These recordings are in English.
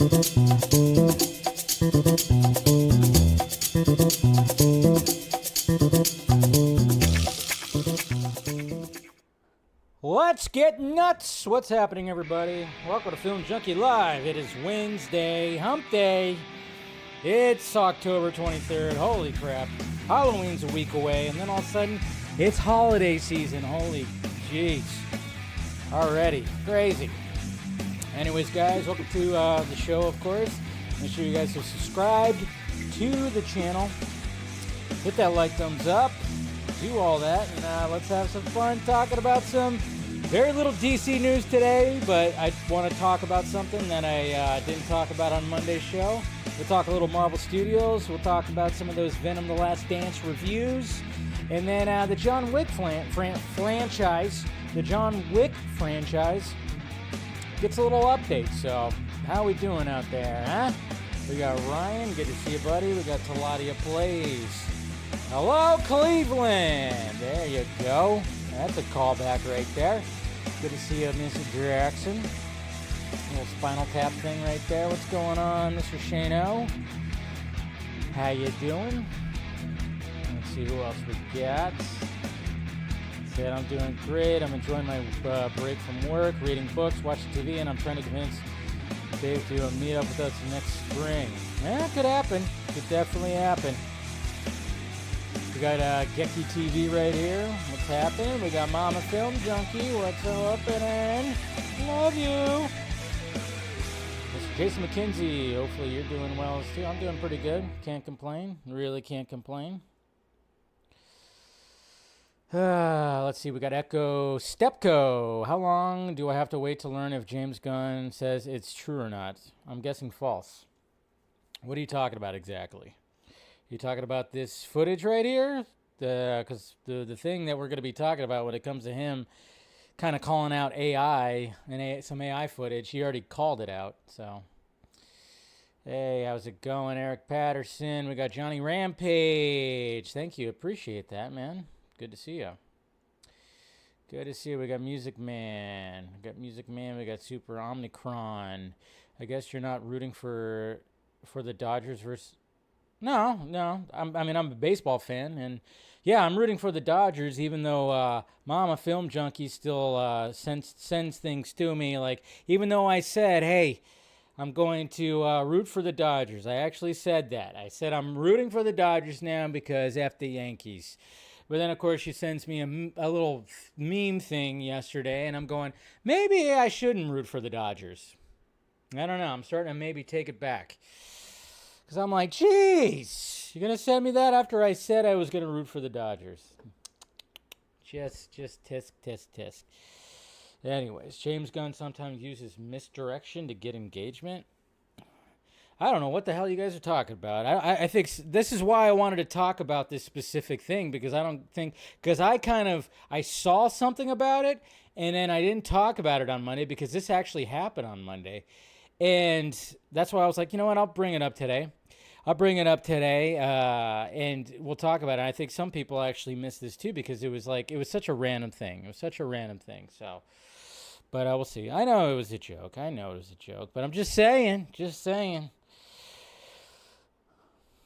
Let's get nuts! What's happening, everybody? Welcome to Film Junkie Live. It is Wednesday, hump day. It's October 23rd. Holy crap. Halloween's a week away, and then all of a sudden, it's holiday season. Holy jeez. Already. Crazy. Anyways, guys, welcome to the show, of course. Make sure you guys are subscribed to the channel. Hit that like, thumbs up. Do all that, and let's have some fun talking about some very little DC news today, but I want to talk about something that I didn't talk about on Monday's show. We'll talk a little Marvel Studios. We'll talk about some of those Venom The Last Dance reviews, and then the John Wick franchise. The John Wick franchise gets a little update. So, how we doing out there, huh? We got Ryan. Good to see you, buddy. We got Taladia Plays. Hello, Cleveland. There you go. That's a callback right there. Good to see you, Mr. Jackson. Little Spinal Tap thing right there. What's going on, Mr. Shano? How you doing? Let's see who else we got. Said I'm doing great. I'm enjoying my break from work, reading books, watching TV, and I'm trying to convince Dave to meet up with us next spring. Yeah, it could happen. Could definitely happen. We got Gecky TV right here. What's happening? We got Mama Film Junkie. What's happening? Love you. Mr. Jason McKenzie. Hopefully you're doing well too. I'm doing pretty good. Can't complain. Really can't complain. Let's see. We got Echo Stepco. How long do I have to wait to learn if James Gunn says it's true or not? I'm guessing false. What are you talking about exactly? You talking about this footage right here? Because the thing that we're going to be talking about when it comes to him kind of calling out AI and some AI footage, he already called it out. So, hey, how's it going, Eric Patterson? We got Johnny Rampage. Thank you. Appreciate that, man. Good to see you. Good to see you. We got Music Man. We got Super Omnicron. I guess you're not rooting for the Dodgers versus... No. I'm a baseball fan, and yeah, I'm rooting for the Dodgers, even though Mama Film Junkie still sends things to me. Like, even though I said, hey, I'm going to root for the Dodgers. I actually said that. I said I'm rooting for the Dodgers now because F the Yankees. But then, of course, she sends me a little meme thing yesterday, and I'm going, maybe I shouldn't root for the Dodgers. I don't know. I'm starting to maybe take it back. Because I'm like, jeez, you're going to send me that after I said I was going to root for the Dodgers. Just tisk. Anyways, James Gunn sometimes uses misdirection to get engagement. I don't know what the hell you guys are talking about. I think this is why I wanted to talk about this specific thing, because I saw something about it, and then I didn't talk about it on Monday because this actually happened on Monday. And that's why I was like, you know what, I'll bring it up today. And we'll talk about it. I think some people actually missed this too because it was such a random thing. So, but I will see. I know it was a joke, but I'm just saying.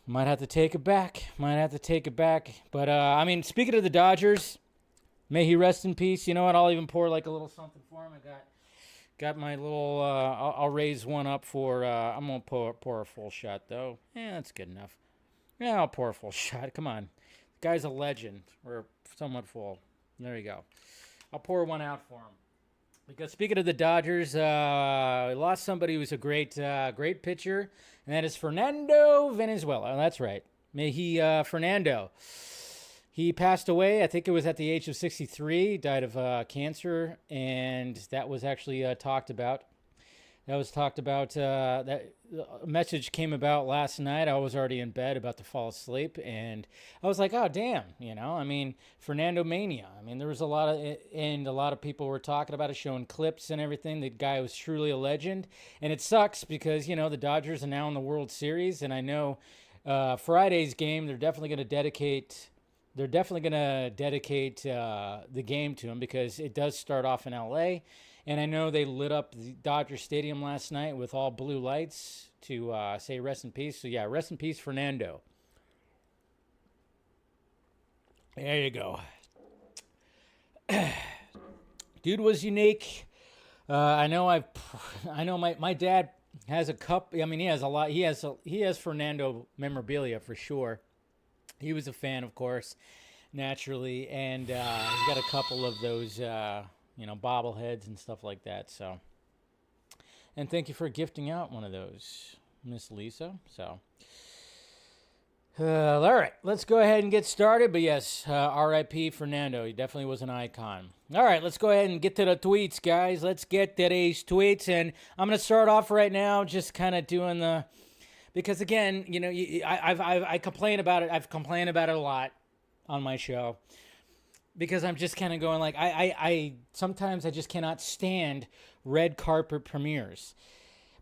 Might have to take it back. But, speaking of the Dodgers, may he rest in peace. You know what? I'll even pour like a little something for him. I got my little, I'll raise one up for, I'm going to pour a full shot, though. Yeah, that's good enough. Yeah, I'll pour a full shot. Come on. The guy's a legend. We're somewhat full. There you go. I'll pour one out for him. Because speaking of the Dodgers, we lost somebody who's a great pitcher, and that is Fernando Valenzuela. Oh, that's right. May he, Fernando. He passed away, I think it was at the age of 63, died of cancer, and that was actually talked about. That message came about last night. I was already in bed about to fall asleep, and I was like, oh, damn, Fernando Mania. There was a lot of people were talking about it, showing clips and everything. The guy was truly a legend, and it sucks because, the Dodgers are now in the World Series, and I know Friday's game, they're definitely going to dedicate the game to him because it does start off in LA. And I know they lit up the Dodger Stadium last night with all blue lights to say rest in peace. So, yeah, rest in peace, Fernando. There you go. Dude was unique. I know my dad has a cup. I mean, he has a lot. He has Fernando memorabilia for sure. He was a fan, of course, naturally, and he's got a couple of those, bobbleheads and stuff like that. So, and thank you for gifting out one of those, Miss Lisa. So, all right, let's go ahead and get started. But yes, R.I.P. Fernando. He definitely was an icon. All right, let's go ahead and get to the tweets, guys. Let's get today's tweets, and I'm gonna start off right now, just kind of doing the, because again, I complain about it. I've complained about it a lot on my show, because I'm just kind of going like, I sometimes I just cannot stand red carpet premieres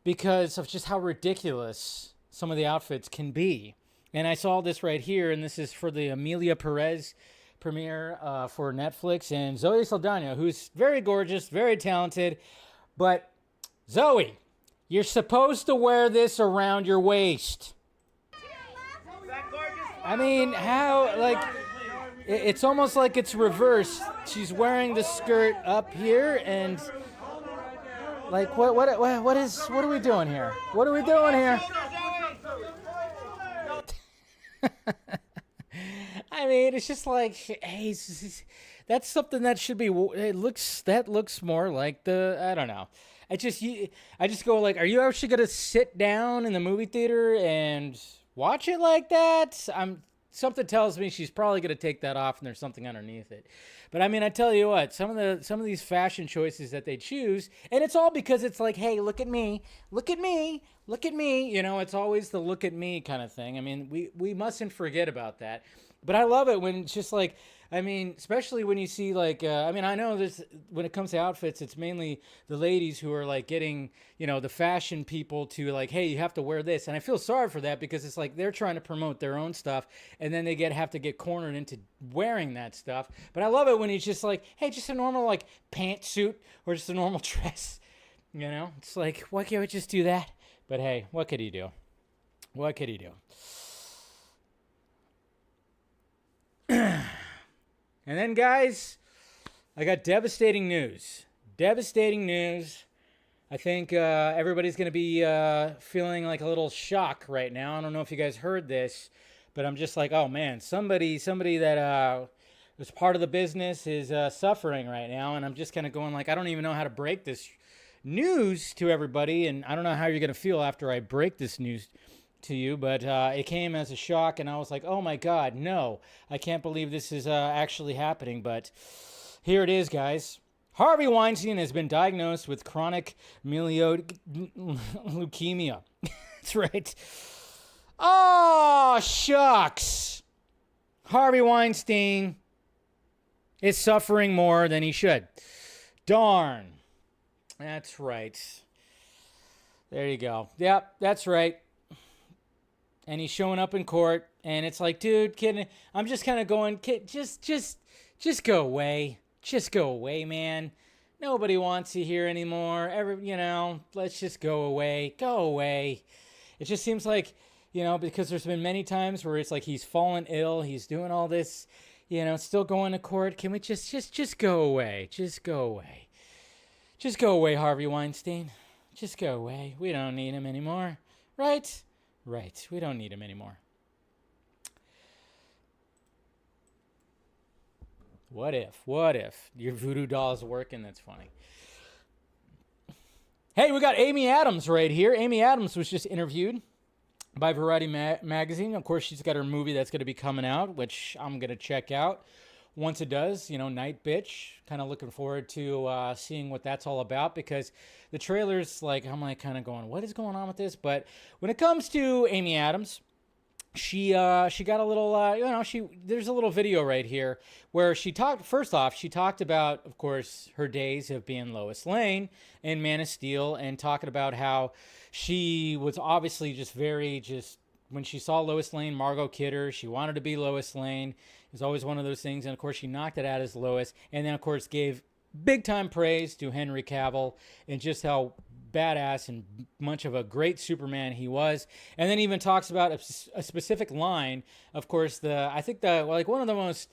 because of just how ridiculous some of the outfits can be. And I saw this right here, and this is for the Emilia Perez premiere for Netflix. And Zoe Saldana, who's very gorgeous, very talented. But Zoe, you're supposed to wear this around your waist. I mean, how, like, it's almost like it's reversed. She's wearing the skirt up here, and like, what are we doing here? What are we doing here? I mean, it's just like, hey, that's something that should be. That looks more like the, I don't know. I just go like, are you actually gonna sit down in the movie theater and watch it like that? Something tells me she's probably gonna take that off, and there's something underneath it. But I mean, I tell you what, some of these fashion choices that they choose, and it's all because it's like, hey, look at me, look at me, look at me. You know, it's always the look at me kind of thing. I mean, we mustn't forget about that. But I love it when it's just like, I mean, especially when you see like, I mean, I know this, when it comes to outfits, it's mainly the ladies who are like getting, the fashion people to like, hey, you have to wear this. And I feel sorry for that, because it's like they're trying to promote their own stuff, and then they have to get cornered into wearing that stuff. But I love it when he's just like, hey, just a normal like pantsuit or just a normal dress. It's like, why can't we just do that? But hey, what could he do? What could he do? And then, guys, I got devastating news. Devastating news. I think everybody's going to be feeling like a little shock right now. I don't know if you guys heard this, but I'm just like, oh, man, somebody that was part of the business is suffering right now. And I'm just kind of going like, I don't even know how to break this news to everybody. And I don't know how you're going to feel after I break this news to you, but it came as a shock, and I was like, oh my God, no, I can't believe this is actually happening. But here it is, guys. Harvey Weinstein has been diagnosed with chronic myeloid leukemia. That's right. Oh, shucks. Harvey Weinstein is suffering more than he should. Darn. That's right. There you go. Yep, that's right. And he's showing up in court, and it's like, dude, kid, I'm just kind of going, kid, just go away. Just go away, man. Nobody wants you here anymore. Let's just go away. Go away. It just seems like, because there's been many times where it's like he's fallen ill, he's doing all this, still going to court. Can we just go away? Just go away. Just go away, Harvey Weinstein. Just go away. We don't need him anymore. Right? Right. We don't need him anymore. What if your voodoo doll is working? That's funny. Hey, we got Amy Adams right here. Amy Adams was just interviewed by Variety Magazine. Of course, she's got her movie that's going to be coming out, which I'm going to check out once it does. Night Bitch. Kind of looking forward to seeing what that's all about, because the trailer's like, I'm like kind of going, what is going on with this? But when it comes to Amy Adams, she got a little, there's a little video right here where she talked about, of course, her days of being Lois Lane in Man of Steel, and talking about how she was obviously when she saw Lois Lane, Margot Kidder, she wanted to be Lois Lane. It was always one of those things. And of course, she knocked it out as Lois, and then of course gave big time praise to Henry Cavill and just how badass and much of a great Superman he was. And then even talks about a specific line. Of course, one of the most,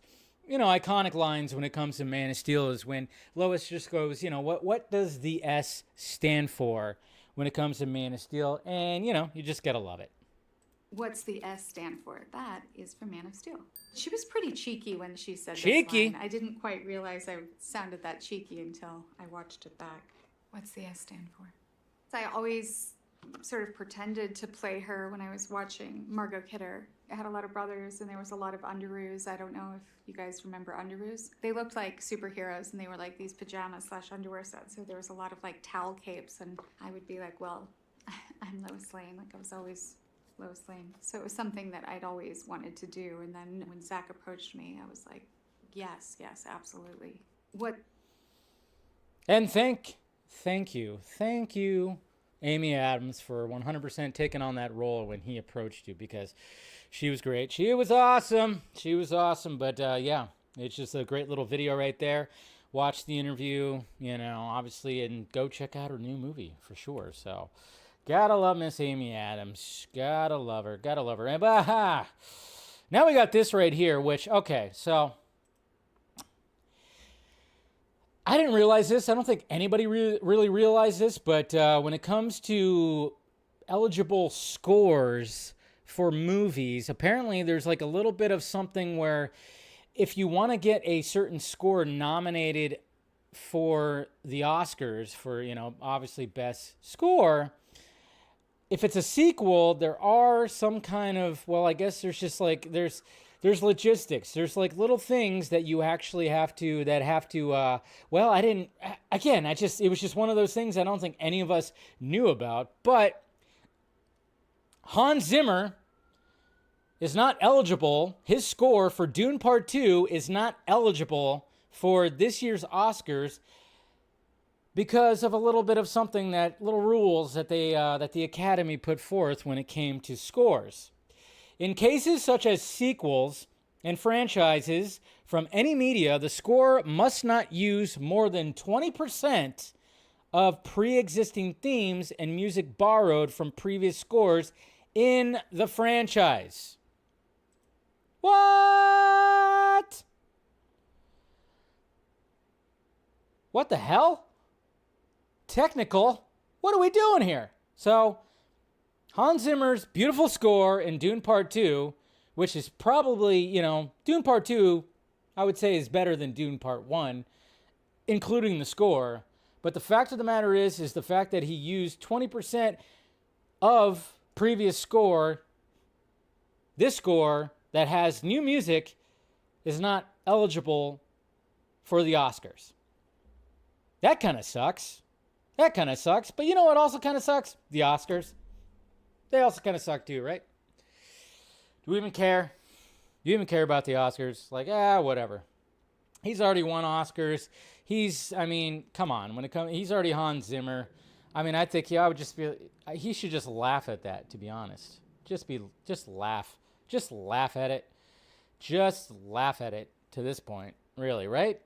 iconic lines when it comes to Man of Steel is when Lois just goes, what does the S stand for when it comes to Man of Steel? And, you just gotta love it. What's the S stand for? That is for Man of Steel. She was pretty cheeky when she said cheeky. This line. I didn't quite realize I sounded that cheeky until I watched it back. What's the S stand for? I always sort of pretended to play her when I was watching Margot Kidder. I had a lot of brothers and there was a lot of underoos. I don't know if you guys remember underoos. They looked like superheroes and they were like these pajamas/underwear sets. So there was a lot of like towel capes and I would be like, well, I'm Lois Lane. Like I was always Lois Lane. So it was something that I'd always wanted to do. And then when Zach approached me, I was like, yes, absolutely. And thank you, Amy Adams, for 100% taking on that role when he approached you, because she was great. She was awesome. But yeah, it's just a great little video right there. Watch the interview, obviously, and go check out her new movie for sure. So, gotta love Miss Amy Adams. Gotta love her. And now we got this right here, so I didn't realize this. I don't think anybody really realized this, but when it comes to eligible scores for movies, apparently there's like a little bit of something where if you want to get a certain score nominated for the Oscars for, obviously best score, if it's a sequel, there are some kind of, I guess there's just like, there's logistics. There's like little things that you actually it was just one of those things I don't think any of us knew about. But Hans Zimmer is not eligible. His score for Dune Part 2 is not eligible for this year's Oscars because of a little bit of something little rules that the Academy put forth when it came to scores. In cases such as sequels and franchises from any media, the score must not use more than 20% of pre-existing themes and music borrowed from previous scores in the franchise. What? What the hell? Technical? What are we doing here? So, Hans Zimmer's beautiful score in Dune Part 2, which is probably, Dune Part 2, I would say is better than Dune Part 1, including the score. But the fact of the matter is the fact that he used 20% of previous score, this score that has new music is not eligible for the Oscars. That kind of sucks. But you know what also kind of sucks? The Oscars. They also kind of suck too, right? Do we even care? Do you even care about the Oscars? Like, whatever. He's already won Oscars. Come on. He's already Hans Zimmer. I think he should just laugh at that, to be honest. Just laugh. Just laugh at it. Just laugh at it to this point, really, right?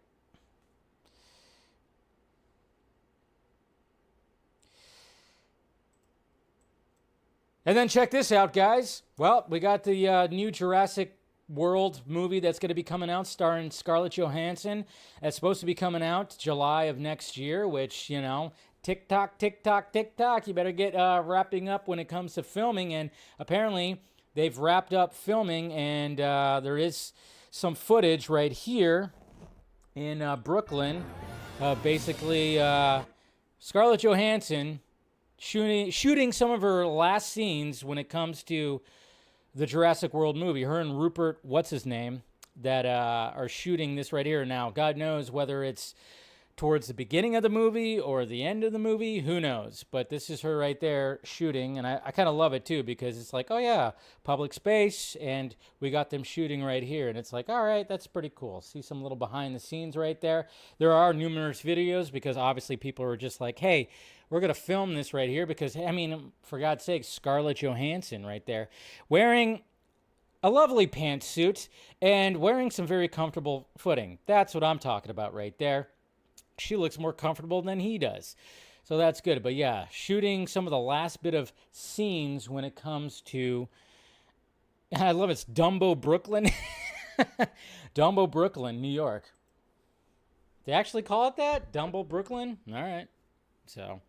And then check this out, guys. Well, we got the new Jurassic World movie that's going to be coming out starring Scarlett Johansson. It's supposed to be coming out July of next year, which, tick-tock. You better get wrapping up when it comes to filming. And apparently they've wrapped up filming, and there is some footage right here in Brooklyn. Basically, Scarlett Johansson shooting some of her last scenes when it comes to the Jurassic World movie. Her and Rupert, what's his name, that are shooting this right here. Now, God knows whether it's towards the beginning of the movie or the end of the movie. Who knows? But this is her right there shooting, and I kind of love it too, because it's like, oh yeah, public space, and we got them shooting right here, and it's like, all right, that's pretty cool. See some little behind the scenes right there. There are numerous videos, because obviously people are just like, hey, we're going to film this right here, because, for God's sake, Scarlett Johansson right there wearing a lovely pantsuit and wearing some very comfortable footing. That's what I'm talking about right there. she looks more comfortable than he does. So that's good. But yeah, shooting some of the last bit of scenes when it comes to, I love it's Dumbo, Brooklyn. Dumbo, Brooklyn, New York. They actually call it that? Dumbo, Brooklyn? All right. So,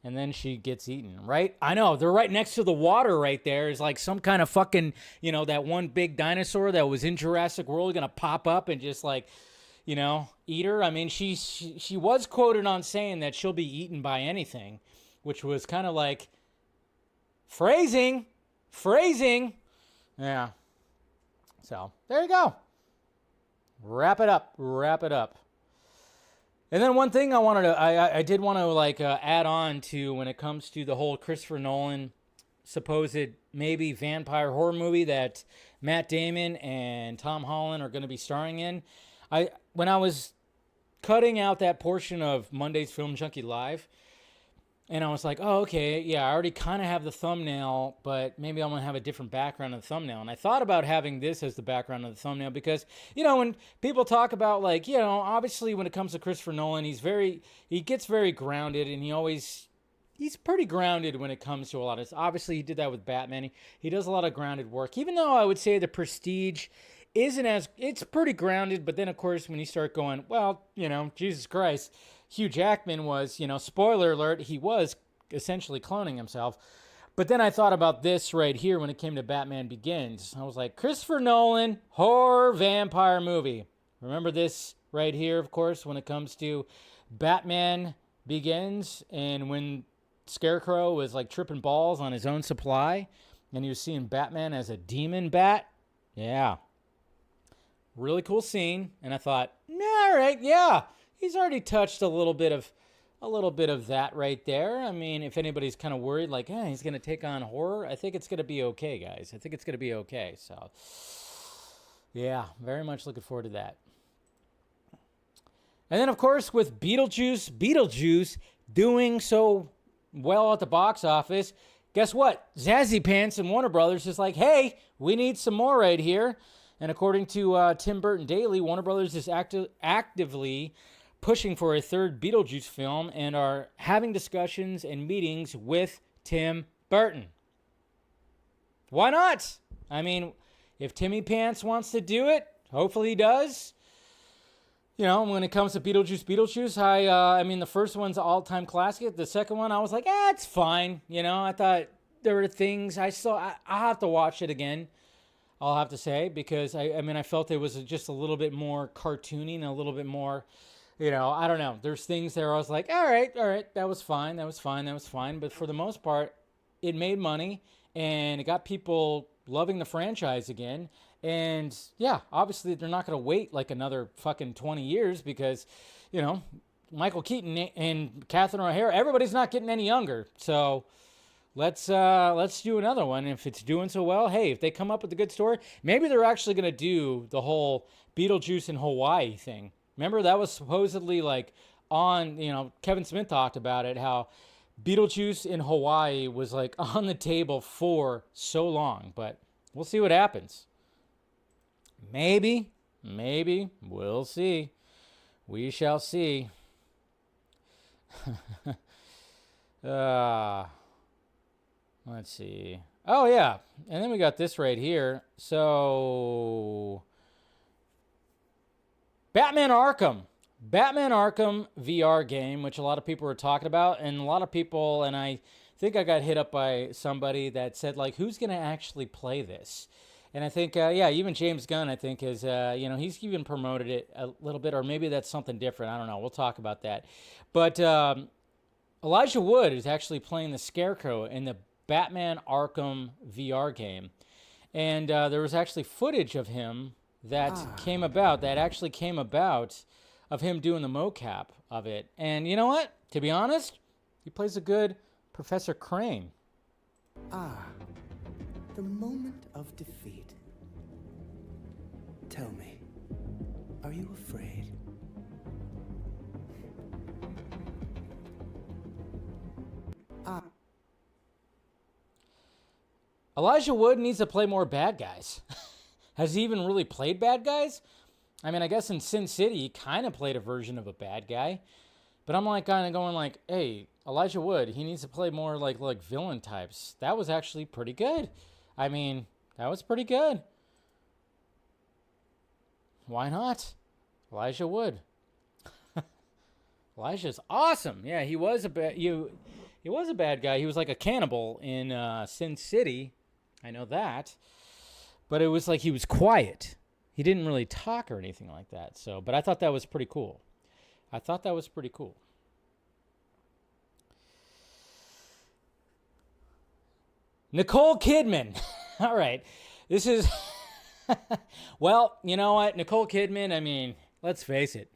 and then she gets eaten, right? I know, they're right next to the water right there. It's like some kind of fucking, you know, that one big dinosaur that was in Jurassic World gonna pop up and just like, you know, eat her. I mean, she was quoted on saying that she'll be eaten by anything, which was kind of like phrasing. Yeah. So there you go. Wrap it up. And then one thing I did want to like add on to when it comes to the whole Christopher Nolan supposed maybe vampire horror movie that Matt Damon and Tom Holland are going to be starring in. When I was cutting out that portion of Monday's Film Junkie Live, and I was like, oh, okay, yeah, I already kind of have the thumbnail, but maybe I'm going to have a different background of the thumbnail. And I thought about having this as the background of the thumbnail because, you know, when people talk about, like, you know, obviously when it comes to Christopher Nolan, he gets very grounded, and he's pretty grounded when it comes to a lot of this. Obviously, he did that with Batman. He does a lot of grounded work, even though I would say The Prestige it's pretty grounded, but then, of course, when you start going, well, you know, Jesus Christ, Hugh Jackman was, you know, spoiler alert, he was essentially cloning himself. But then I thought about this right here when it came to Batman Begins. I was like, Christopher Nolan, horror vampire movie. Remember this right here, of course, when it comes to Batman Begins and when Scarecrow was like tripping balls on his own supply and he was seeing Batman as a demon bat. Yeah. Really cool scene. And I thought, all right, yeah. He's already touched a little bit of that right there. I mean, if anybody's kind of worried, like, he's going to take on horror, I think it's going to be okay, guys. I think it's going to be okay. So, yeah, very much looking forward to that. And then, of course, with Beetlejuice doing so well at the box office, guess what? Zazzy Pants and Warner Brothers is like, hey, we need some more right here. And according to Tim Burton Daily, Warner Brothers is actively pushing for a third Beetlejuice film and are having discussions and meetings with Tim Burton. Why not? I mean, if Timmy Pants wants to do it, hopefully he does. You know, when it comes to Beetlejuice, I mean, the first one's an all-time classic. The second one, I was like, it's fine. You know, I thought there were things I'll have to watch it again. I'll have to say, because I felt it was just a little bit more cartoony and a little bit more, you know, I don't know. There's things there I was like, all right, that was fine. But for the most part, it made money and it got people loving the franchise again. And yeah, obviously they're not going to wait like another fucking 20 years because, you know, Michael Keaton and Catherine O'Hara, everybody's not getting any younger. So let's do another one. If it's doing so well, hey, if they come up with a good story, maybe they're actually going to do the whole Beetlejuice in Hawaii thing. Remember, that was supposedly like on, you know, Kevin Smith talked about it, how Beetlejuice in Hawaii was like on the table for so long. But we'll see what happens. Maybe, we'll see. We shall see. Let's see. Oh, yeah. And then we got this right here. So, Batman Arkham VR game, which a lot of people were talking about. And a lot of people, and I think I got hit up by somebody that said, like, who's going to actually play this? And I think, even James Gunn, I think, is, he's even promoted it a little bit, or maybe that's something different. I don't know. We'll talk about that. But Elijah Wood is actually playing the Scarecrow in the Batman Arkham VR game. And there was actually footage of him that came about of him doing the mocap of it. And you know what? To be honest, he plays a good Professor Crane. The moment of defeat. Tell me, are you afraid? Elijah Wood needs to play more bad guys. Has he even really played bad guys? I mean, I guess in Sin City, he kind of played a version of a bad guy. But I'm like kind of going like, hey, Elijah Wood, he needs to play more like villain types. That was actually pretty good. I mean, that was pretty good. Why not? Elijah Wood. Elijah's awesome. Yeah, he was a bad guy. He was like a cannibal in Sin City. I know that. But it was like he was quiet. He didn't really talk or anything like that. So, but I thought that was pretty cool. Nicole Kidman. All right. This is... Well, you know what? Nicole Kidman, I mean, let's face it.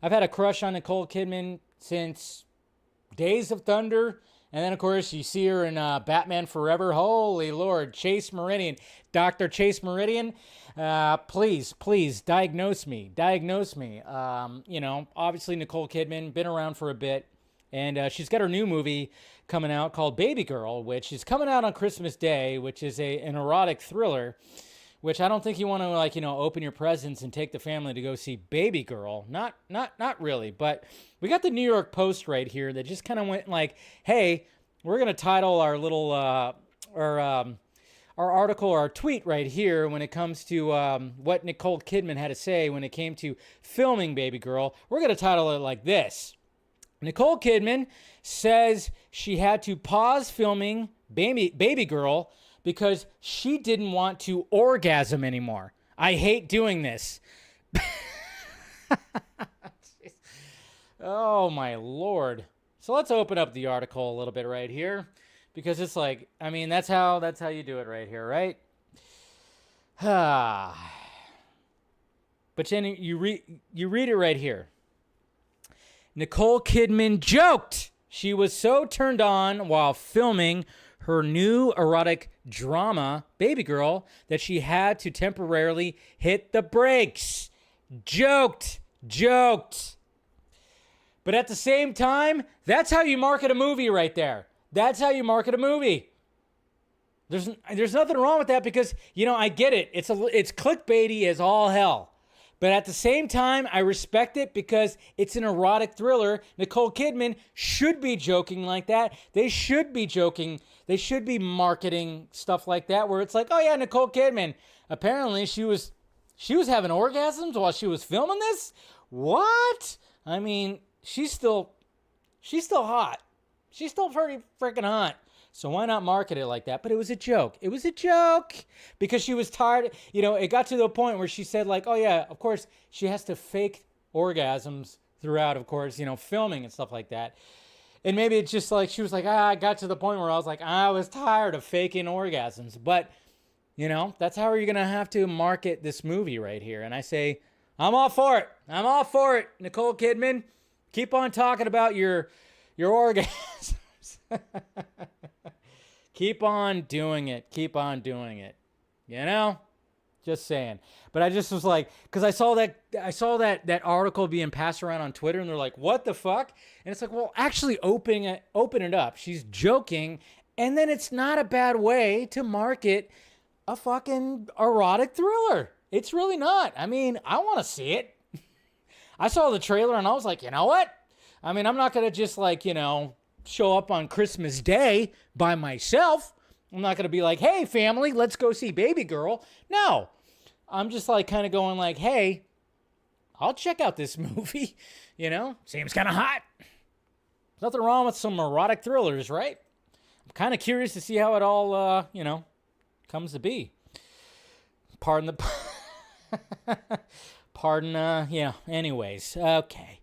I've had a crush on Nicole Kidman since Days of Thunder. And then, of course, you see her in Batman Forever. Holy Lord, Chase Meridian. Dr. Chase Meridian, please, diagnose me. You know, obviously Nicole Kidman, been around for a bit. And she's got her new movie coming out called Baby Girl, which is coming out on Christmas Day, which is an erotic thriller, which I don't think you want to, like, you know, open your presents and take the family to go see Baby Girl. Not really. But we got the New York Post right here that just kind of went like, hey, we're going to title our little, our article, or our tweet right here when it comes to what Nicole Kidman had to say when it came to filming Baby Girl. We're going to title it like this. Nicole Kidman says she had to pause filming Baby Girl because she didn't want to orgasm anymore. I hate doing this. Oh, my Lord. So let's open up the article a little bit right here, because it's like, I mean, that's how you do it right here, right? But then you read it right here. Nicole Kidman joked she was so turned on while filming her new erotic drama, Baby Girl, that she had to temporarily hit the brakes. Joked. But at the same time, that's how you market a movie right there. That's how you market a movie. There's nothing wrong with that, because, you know, I get it. It's clickbaity as all hell. But at the same time, I respect it because it's an erotic thriller. Nicole Kidman should be joking like that. They should be joking. They should be marketing stuff like that, where it's like, oh yeah, Nicole Kidman. Apparently she was having orgasms while she was filming this? What? I mean, she's still hot. She's still pretty freaking hot. So why not market it like that? But it was a joke. Because she was tired. You know, it got to the point where she said, like, oh yeah, of course, she has to fake orgasms throughout, of course, you know, filming and stuff like that. And maybe it's just like, she was like, I got to the point where I was like, I was tired of faking orgasms. But, you know, that's how you're going to have to market this movie right here. And I say, I'm all for it. Nicole Kidman, keep on talking about your orgasms. Keep on doing it. You know? Just saying. But I just was like, because I saw that article being passed around on Twitter, and they're like, what the fuck? And it's like, well, actually open it up. She's joking, and then it's not a bad way to market a fucking erotic thriller. It's really not. I mean, I want to see it. I saw the trailer and I was like, you know what? I mean, I'm not going to just, like, you know, show up on Christmas Day by myself. I'm not going to be like, hey, family, let's go see Baby Girl. No. I'm just like kind of going like, hey, I'll check out this movie. You know, seems kind of hot. Nothing wrong with some erotic thrillers, right? I'm kind of curious to see how it all, you know, comes to be. Pardon, yeah, anyways, okay.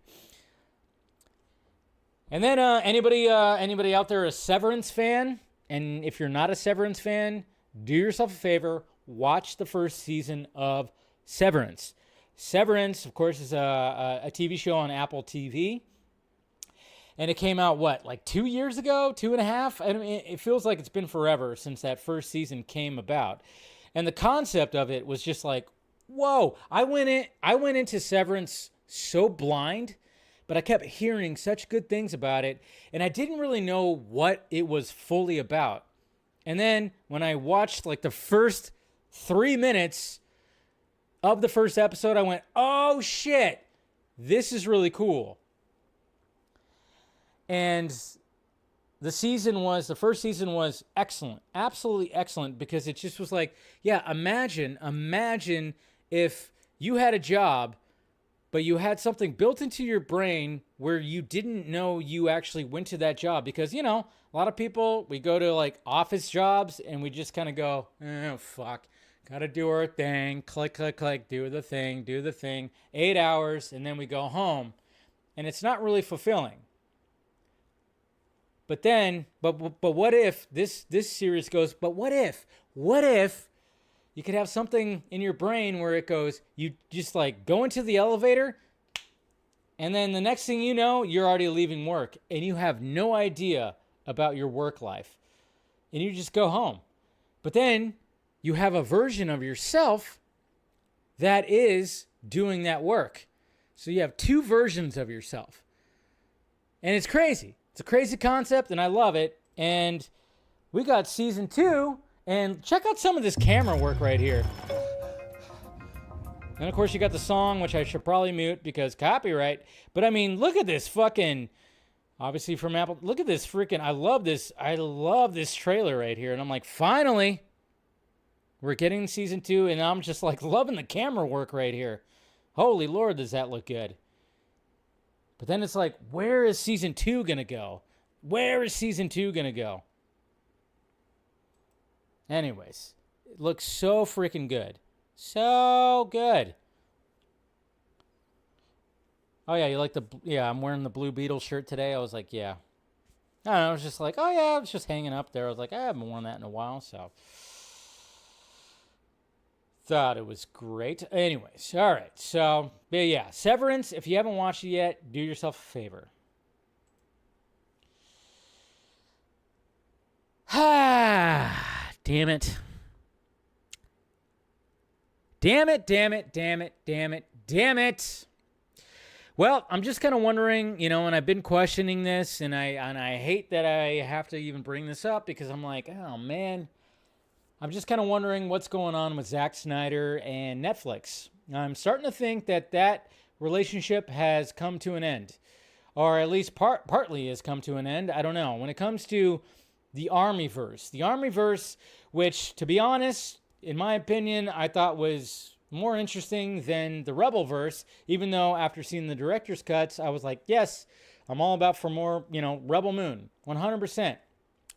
And then anybody out there a Severance fan? And if you're not a Severance fan, do yourself a favor, watch the first season of Severance. Severance, of course, is a TV show on Apple TV. And it came out, what, like 2 years ago? 2.5? I mean, it feels like it's been forever since that first season came about. And the concept of it was just like, whoa. I went into Severance so blind, but I kept hearing such good things about it, and I didn't really know what it was fully about. And then when I watched like the first 3 minutes, of the first episode, I went, oh shit, this is really cool. And the first season was excellent, absolutely excellent, because it just was like, yeah, imagine if you had a job, but you had something built into your brain where you didn't know you actually went to that job. Because, a lot of people, we go to like office jobs and we just kind of go, oh, fuck. Got to do our thing, click, click, click, do the thing, 8 hours, and then we go home. And it's not really fulfilling. But then, but what if this series goes, but what if you could have something in your brain where it goes, you just like go into the elevator, and then the next thing you know, you're already leaving work, and you have no idea about your work life. And you just go home. But then you have a version of yourself that is doing that work. So you have two versions of yourself. And it's crazy. It's a crazy concept, and I love it. And we got season 2, and check out some of this camera work right here. And of course, you got the song, which I should probably mute because copyright. But I mean, look at this fucking, obviously from Apple. Look at this freaking, I love this trailer right here. And I'm like, finally, we're getting season 2, and I'm just like loving the camera work right here. Holy Lord, does that look good. But then it's like, where is season 2 going to go? Where is season 2 going to go? Anyways, it looks so freaking good. So good. Oh, yeah, you like I'm wearing the Blue Beetle shirt today. I was like, yeah. I don't know, I was just like, oh, yeah, I was just hanging up there. I was like, I haven't worn that in a while, so. Thought it was great. Anyways, all right. So, but yeah, Severance, if you haven't watched it yet, do yourself a favor. Ah, damn it. Damn it. Well, I'm just kind of wondering, and I've been questioning this, and I hate that I have to even bring this up because I'm like, oh, man. I'm just kind of wondering what's going on with Zack Snyder and Netflix. I'm starting to think that relationship has come to an end, or at least partly has come to an end. I don't know. When it comes to the Armyverse, which, to be honest, in my opinion, I thought was more interesting than the Rebelverse, even though after seeing the director's cuts, I was like, yes, I'm all about for more, Rebel Moon, 100%.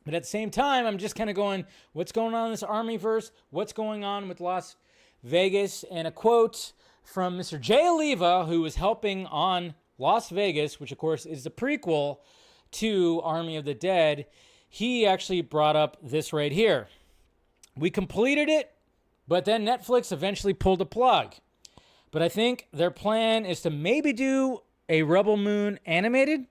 But at the same time, I'm just kind of going, what's going on in this Armyverse? What's going on with Las Vegas? And a quote from Mr. Jay Oliva, who was helping on Las Vegas, which, of course, is the prequel to Army of the Dead. He actually brought up this right here. We completed it, but then Netflix eventually pulled the plug. But I think their plan is to maybe do a Rebel Moon animated.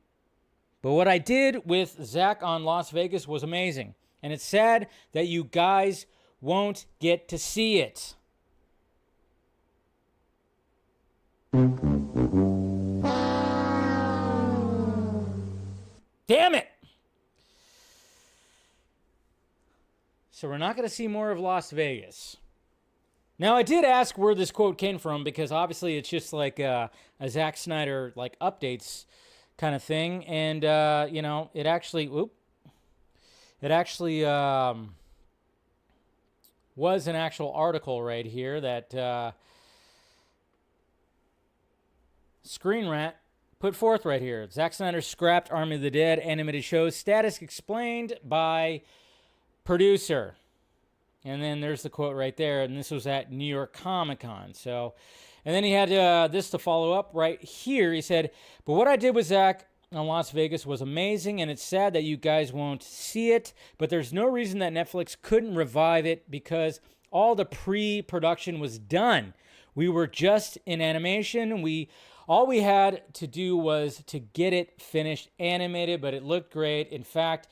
But what I did with Zach on Las Vegas was amazing. And it's sad that you guys won't get to see it. Damn it! So we're not going to see more of Las Vegas. Now, I did ask where this quote came from because obviously it's just like a Zack Snyder like updates kind of thing, and it actually was an actual article right here that Screen Rant put forth right here. Zack Snyder scrapped Army of the Dead animated show status explained by producer, and then there's the quote right there, and this was at New York Comic-Con. So. And then he had this to follow up right here. He said, but what I did with Zach on Las Vegas was amazing, and it's sad that you guys won't see it, but there's no reason that Netflix couldn't revive it because all the pre-production was done. We were just in animation. All we had to do was to get it finished animated, but it looked great. In fact,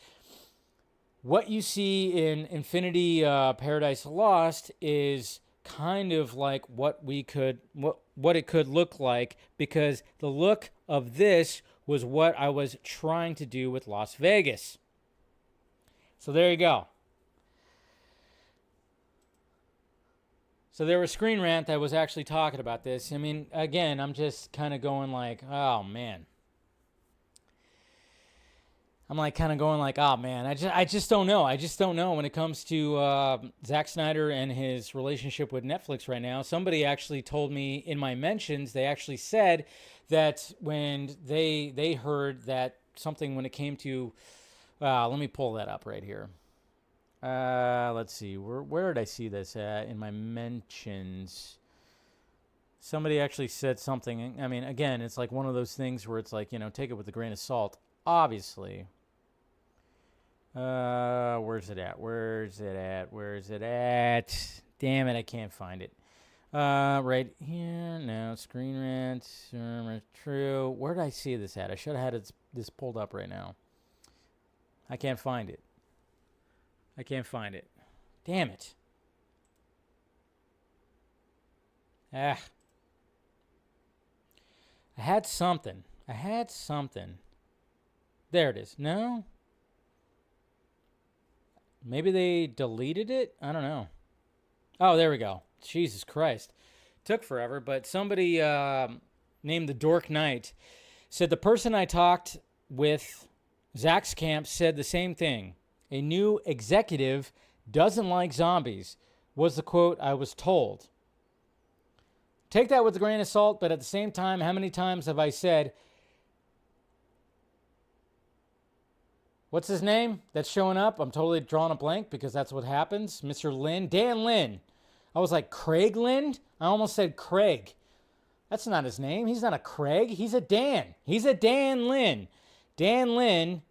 what you see in Infinity Paradise Lost is kind of like what it could look like, because the look of this was what I was trying to do with Las Vegas. So there you go. So there was Screen Rant that was actually talking about this. I mean, again, I'm just kind of going like, oh man. I'm like kind of going like, oh man, I just don't know. I just don't know when it comes to Zack Snyder and his relationship with Netflix right now. Somebody actually told me in my mentions, they actually said that when they heard that something when it came to, let me pull that up right here. Let's see, where did I see this at in my mentions? Somebody actually said something. I mean, again, it's like one of those things where it's like, you know, take it with a grain of salt, obviously. Where's it at? Damn it, I can't find it. Right here. No, Screen Rant. True. Where did I see this at? I should have had this pulled up right now. I can't find it. Damn it. I had something. There it is. No? Maybe they deleted it? I don't know. Oh, there we go. Jesus Christ. Took forever, but somebody named the Dork Knight said the person I talked with, Zach's camp, said the same thing. A new executive doesn't like zombies, was the quote I was told. Take that with a grain of salt, but at the same time, how many times have I said, what's his name that's showing up? I'm totally drawing a blank because that's what happens. Mr. Lynn, Dan Lynn. I was like, Craig Lynn? I almost said Craig. That's not his name. He's not a Craig. He's a Dan. He's a Dan Lynn. Dan Lynn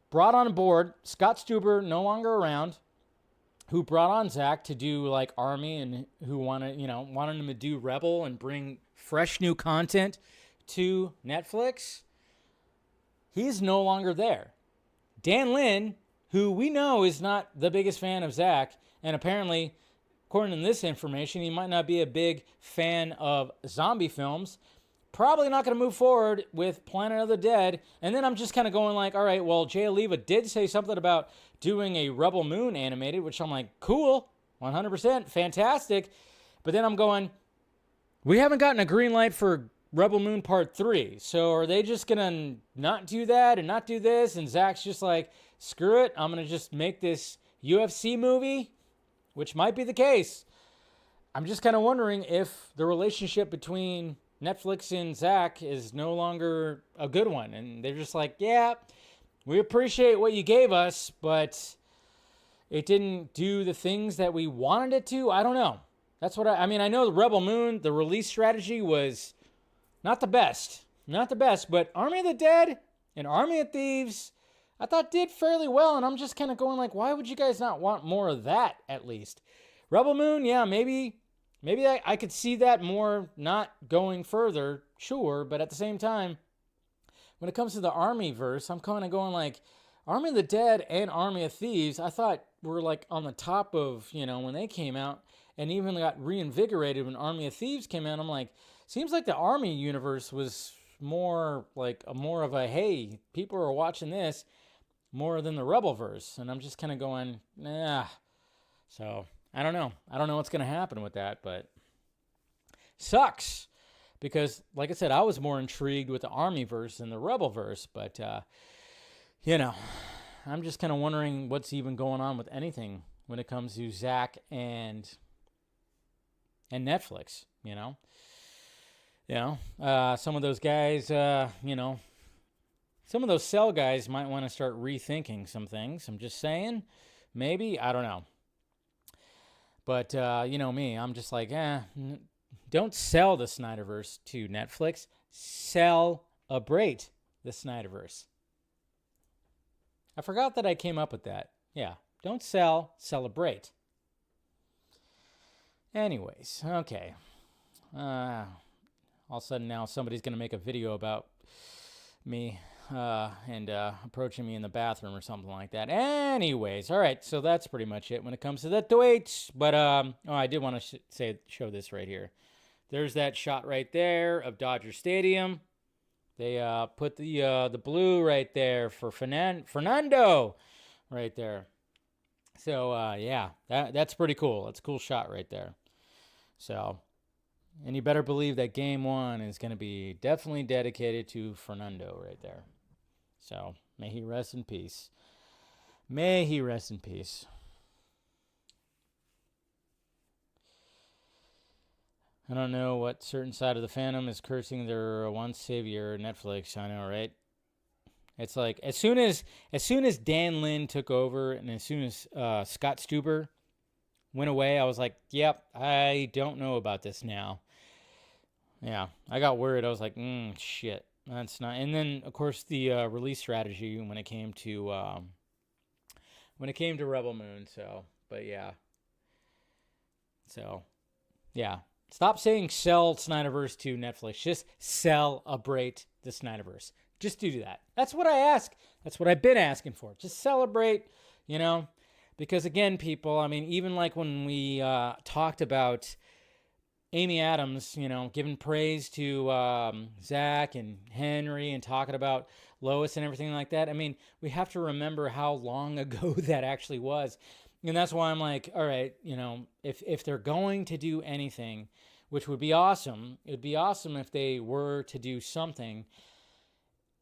brought on board Scott Stuber, no longer around, who brought on Zach to do like Army and who wanted him to do Rebel and bring fresh new content to Netflix. He's no longer there. Dan Lynn, who we know is not the biggest fan of Zach, and apparently, according to this information, he might not be a big fan of zombie films, probably not going to move forward with Planet of the Dead. And then I'm just kind of going like, all right, well, Jay Oliva did say something about doing a Rebel Moon animated, which I'm like, cool, 100%, fantastic. But then I'm going, we haven't gotten a green light for Rebel Moon Part 3. So are they just going to not do that and not do this? And Zach's just like, screw it, I'm going to just make this UFC movie, which might be the case. I'm just kind of wondering if the relationship between Netflix and Zach is no longer a good one. And they're just like, yeah, we appreciate what you gave us, but it didn't do the things that we wanted it to. I don't know. That's what I mean, I know the Rebel Moon, the release strategy was not the best, but Army of the Dead and Army of Thieves, I thought did fairly well. And I'm just kind of going like, why would you guys not want more of that at least? Rebel Moon, yeah, maybe I could see that more not going further, sure. But at the same time, when it comes to the Army verse, I'm kind of going like, Army of the Dead and Army of Thieves, I thought were like on the top of, when they came out, and even got reinvigorated when Army of Thieves came out. I'm like, seems like the Army universe was more of a, hey, people are watching this more than the Rebel verse. And I'm just kind of going, nah. So I don't know. I don't know what's going to happen with that, but sucks because, like I said, I was more intrigued with the Army verse than the Rebel verse. But, I'm just kind of wondering what's even going on with anything when it comes to Zach and Netflix, some of those guys, some of those cell guys might want to start rethinking some things. I'm just saying, maybe, I don't know. But, me, I'm just like, don't sell the Snyderverse to Netflix. Celebrate the Snyderverse. I forgot that I came up with that. Yeah, don't sell, celebrate. Anyways, okay. All of a sudden now somebody's going to make a video about me and approaching me in the bathroom or something like that. Anyways, all right, so that's pretty much it when it comes to the tweets. But I did want to show this right here. There's that shot right there of Dodger Stadium. They put the blue right there for Fernando right there. So, yeah, that's pretty cool. That's a cool shot right there. So, and you better believe that game one is going to be definitely dedicated to Fernando right there. So, may he rest in peace. May he rest in peace. I don't know what certain side of the fandom is cursing their once savior, Netflix. I know, right? It's like as soon as Dan Lin took over, and as soon as Scott Stuber went away, I was like, "Yep, I don't know about this now." Yeah, I got worried. I was like, "Shit, that's not." And then, of course, the release strategy when it came to Rebel Moon. So, but yeah, so yeah. Stop saying sell Snyderverse to Netflix. Just celebrate the Snyderverse. Just do that. That's what I ask. That's what I've been asking for. Just celebrate, because again, people, I mean, even like when we talked about Amy Adams, giving praise to Zach and Henry and talking about Lois and everything like that. I mean, we have to remember how long ago that actually was. And that's why I'm like, all right, if they're going to do anything, which would be awesome, it would be awesome if they were to do something.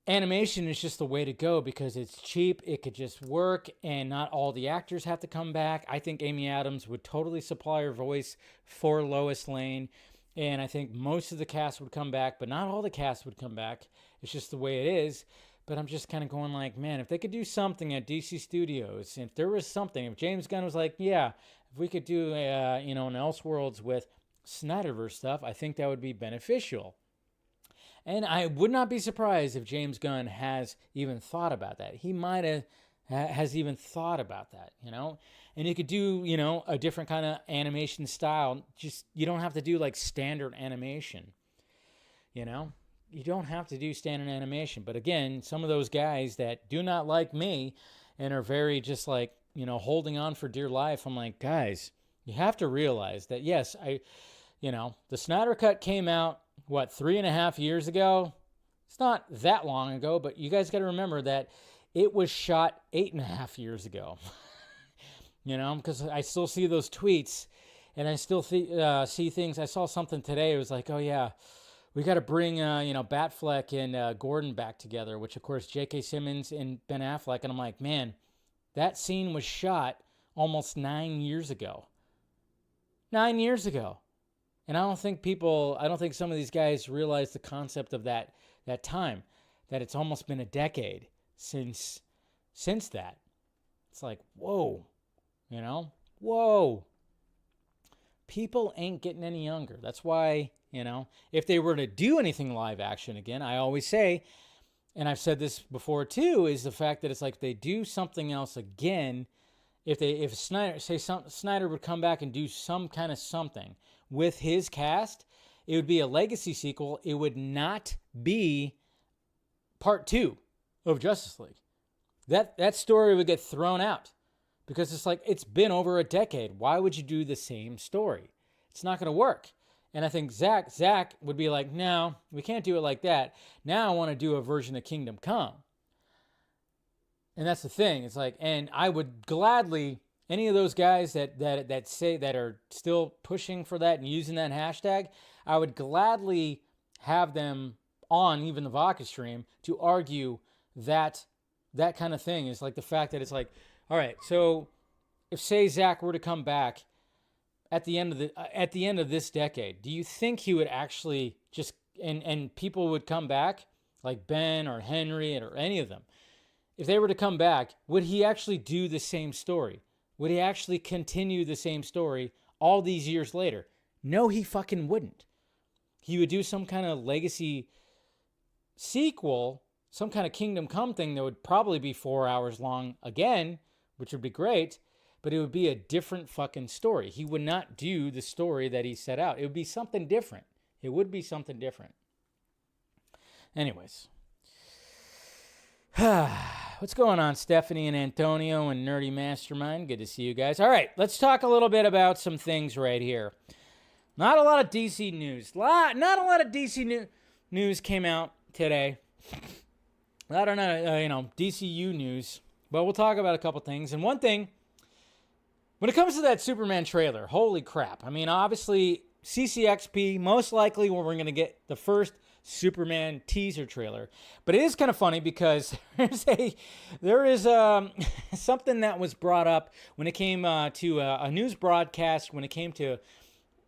Animation is just the way to go because it's cheap, it could just work, and not all the actors have to come back. I think Amy Adams would totally supply her voice for Lois Lane, and I think most of the cast would come back, but not all the cast would come back. It's just the way it is. But I'm just kind of going like, man, if they could do something at DC Studios, if there was something, if James Gunn was like, yeah, if we could do, an Elseworlds with Snyderverse stuff, I think that would be beneficial. And I would not be surprised if James Gunn has even thought about that. He might have has even thought about that, And you could do, a different kind of animation style. Just, you don't have to do like standard animation, You don't have to do standard animation. But again, some of those guys that do not like me and are very just like, holding on for dear life, I'm like, guys, you have to realize that, yes, the Snyder Cut came out, 3.5 years ago? It's not that long ago, but you guys got to remember that it was shot 8.5 years ago. Because I still see those tweets and I still see things. I saw something today. It was like, oh, yeah. We got to bring, Batfleck and Gordon back together, which, of course, J.K. Simmons and Ben Affleck. And I'm like, man, that scene was shot almost 9 years ago. 9 years ago. And I don't think some of these guys realize the concept of that time, that it's almost been a decade since that. It's like, whoa, whoa. People ain't getting any younger. That's why, if they were to do anything live action again, I always say, and I've said this before too, is the fact that it's like they do something else again. If Snyder would come back and do some kind of something with his cast, it would be a legacy sequel. It would not be part 2 of Justice League. That story would get thrown out because it's like, it's been over a decade. Why would you do the same story? It's not going to work. And I think Zach would be like, no, we can't do it like that. Now I want to do a version of Kingdom Come. And that's the thing. It's like, and I would gladly, any of those guys that say that are still pushing for that and using that hashtag, I would gladly have them on even the Vodka stream to argue that kind of thing is like the fact that it's like, all right, so if say Zach were to come back at the end of this decade, do you think he would actually just and people would come back like Ben or Henry or any of them? If they were to come back, would he actually do the same story? Would he actually continue the same story all these years later? No, he fucking wouldn't. He would do some kind of legacy sequel, some kind of Kingdom Come thing that would probably be 4 hours long again, which would be great, but it would be a different fucking story. He would not do the story that he set out. It would be something different. It would be something different. Anyways. What's going on, Stephanie and Antonio and Nerdy Mastermind? Good to see you guys. All right, let's talk a little bit about some things right here. Not a lot of DC news. Not a lot of DC news came out today. I don't know, DCU news. But we'll talk about a couple things. And one thing When it comes to that Superman trailer, holy crap. I mean, obviously, CCXP, most likely when we're going to get the first Superman teaser trailer. But it is kind of funny because there is something that was brought up when it came to a news broadcast when it came to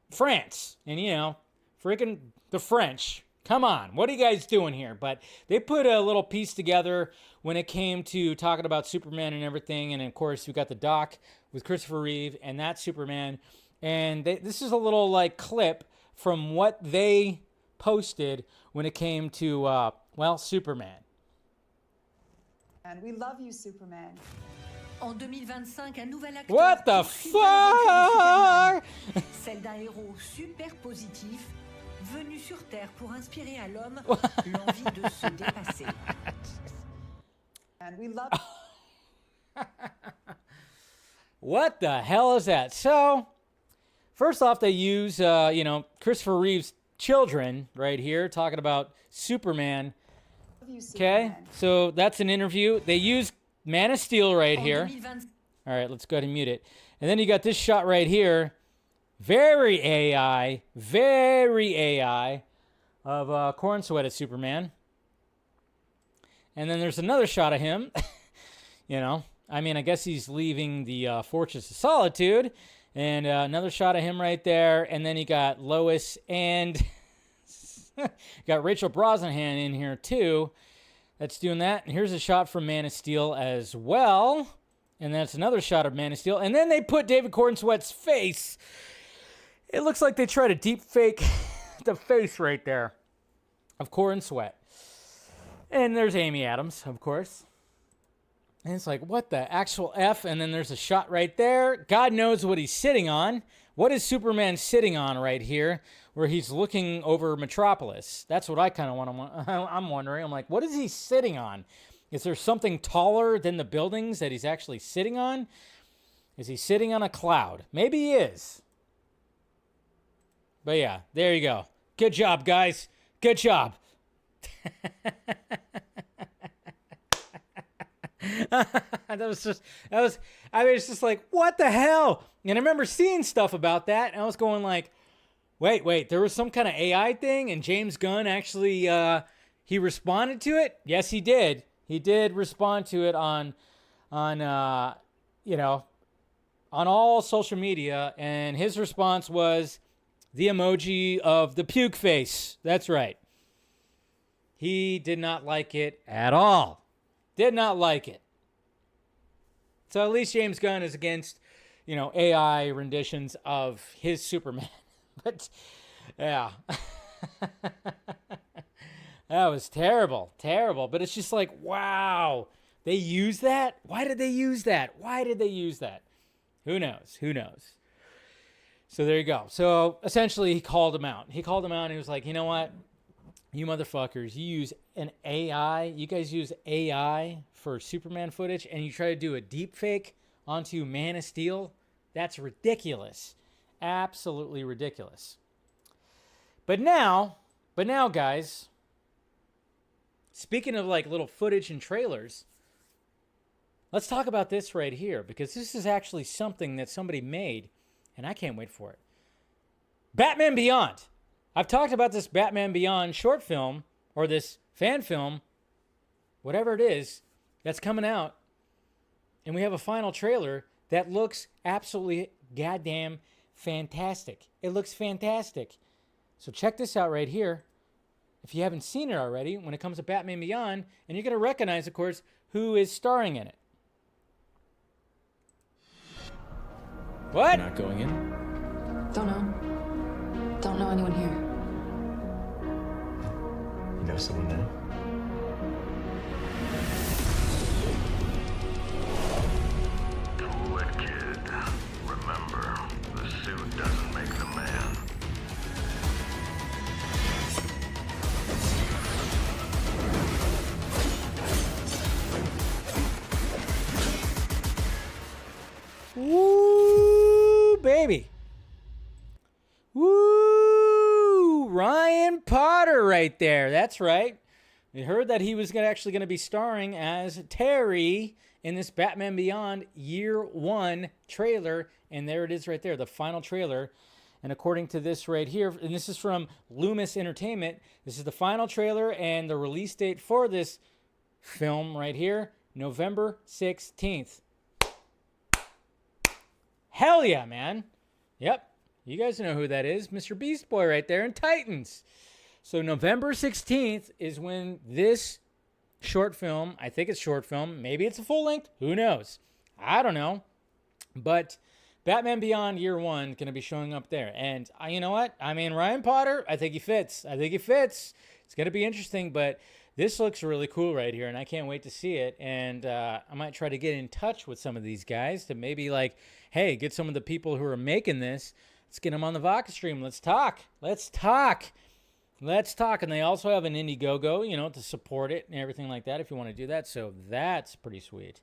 France. And, you know, freaking the French. Come on, what are you guys doing here? But they put a little piece together when it came to talking about Superman and everything. And, of course, we got the doc with Christopher Reeve and that Superman. And this is a little, like, clip from what they posted when it came to, well, Superman. And we love you, Superman. En 2025, un nouvel acteur. What the fuck? Celle d'un héros super positif venu sur Terre pour inspirer à l'homme l'envie de se dépasser. And we love. What the hell is that? So, first off, they use, you know, Christopher Reeve's children right here talking about Superman. Okay, so that's an interview. They use Man of Steel right here. All right, let's go ahead and mute it. And then you got this shot right here. Very AI of Corn Sweated Superman. And then there's another shot of him. You know, I mean, I guess he's leaving the Fortress of Solitude. And another shot of him right there. And then you got Lois and got Rachel Brosnahan in here too. That's doing that. And here's a shot from Man of Steel as well. And that's another shot of Man of Steel. And then they put David Cornsweat's face. It looks like they tried to deep fake the face right there of Cornsweat. And there's Amy Adams, of course. And it's like, what the actual F? And then there's a shot right there. God knows what he's sitting on. What is Superman sitting on right here where he's looking over Metropolis? That's what I kind of I'm wondering. I'm like, what is he sitting on? Is there something taller than the buildings that he's actually sitting on? Is he sitting on a cloud? Maybe he is. But yeah, there you go. Good job, guys. Good job. It's just like, what the hell? And I remember seeing stuff about that, and I was going like, wait, there was some kind of AI thing, and James Gunn actually, he responded to it? Yes, he did. He did respond to it on you know, on all social media, and his response was the emoji of the puke face. That's right. He did not like it at all. Did not like it. So at least James Gunn is against, you know, AI renditions of his Superman. But, yeah. That was terrible. Terrible. But it's just like, wow. They used that? Why did they use that? Why did they use that? Who knows? Who knows? So there you go. So essentially he called him out. He called him out and he was like, you know what? You motherfuckers, you use an AI. You guys use AI for Superman footage and you try to do a deep fake onto Man of Steel? That's ridiculous. Absolutely ridiculous. But now, guys, speaking of like little footage and trailers, let's talk about this right here because this is actually something that somebody made and I can't wait for it. Batman Beyond. I've talked about this Batman Beyond short film or this fan film, whatever it is, that's coming out. And we have a final trailer that looks absolutely goddamn fantastic. It looks fantastic. So check this out right here. If you haven't seen it already, when it comes to Batman Beyond, and you're going to recognize, of course, who is starring in it. What? You're not going in? Don't know. Don't know anyone here. You know someone there? Cool it, kid. Remember, the suit doesn't make the man. Woo, baby. Woo, Ryan Potter right there. That's right. We heard that he was actually going to be starring as Terry in this Batman Beyond Year 1 trailer. And there it is right there, the final trailer. And according to this right here, and this is from Loomis Entertainment, this is the final trailer and the release date for this film right here, November 16th. Hell yeah, man. Yep. You guys know who that is. Mr. Beast Boy right there in Titans. So November 16th is when this short film, I think it's short film, maybe it's a full length, who knows? I don't know. But Batman Beyond Year 1 going to be showing up there. And you know what? I mean, Ryan Potter, I think he fits. It's going to be interesting, but this looks really cool right here, and I can't wait to see it. And I might try to get in touch with some of these guys to maybe like, hey, get some of the people who are making this. Let's get them on the Vodka stream. Let's talk. And they also have an Indiegogo, you know, to support it and everything like that if you want to do that. So that's pretty sweet.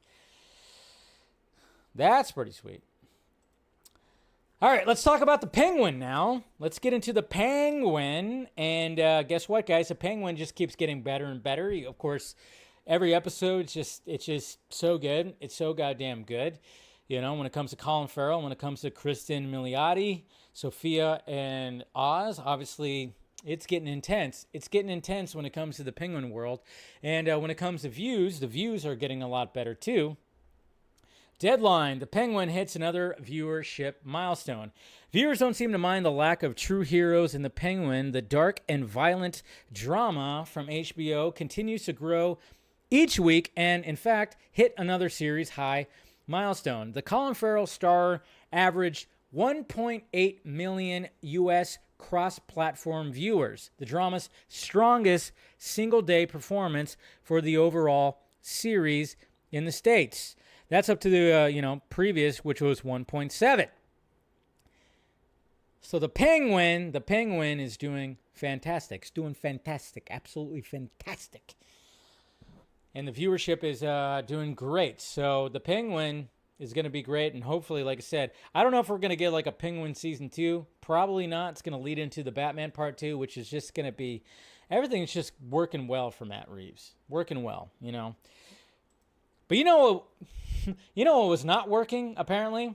All right, let's talk about the Penguin now. Let's get into the Penguin. And guess what, guys? The Penguin just keeps getting better and better. Of course, every episode, it's just so good. It's so goddamn good. You know, when it comes to Colin Farrell, when it comes to Kristen Milioti, Sophia, and Oz, obviously it's getting intense. It's getting intense when it comes to the Penguin world. And when it comes to views, the views are getting a lot better too. Deadline, the Penguin hits another viewership milestone. Viewers don't seem to mind the lack of true heroes in the Penguin. The dark and violent drama from HBO continues to grow each week and, in fact, hit another series high milestone. The Colin Farrell star averaged 1.8 million U.S. cross-platform viewers, the drama's strongest single-day performance for the overall series in the States. That's up to the previous, which was 1.7. So the Penguin is doing fantastic. It's doing fantastic, absolutely fantastic. And the viewership is doing great. So the Penguin is going to be great. And hopefully, like I said, I don't know if we're going to get like a Penguin season 2. Probably not. It's going to lead into the Batman part 2, which is just going to be, everything's just working well for Matt Reeves. Working well, you know. But you know what was not working, apparently,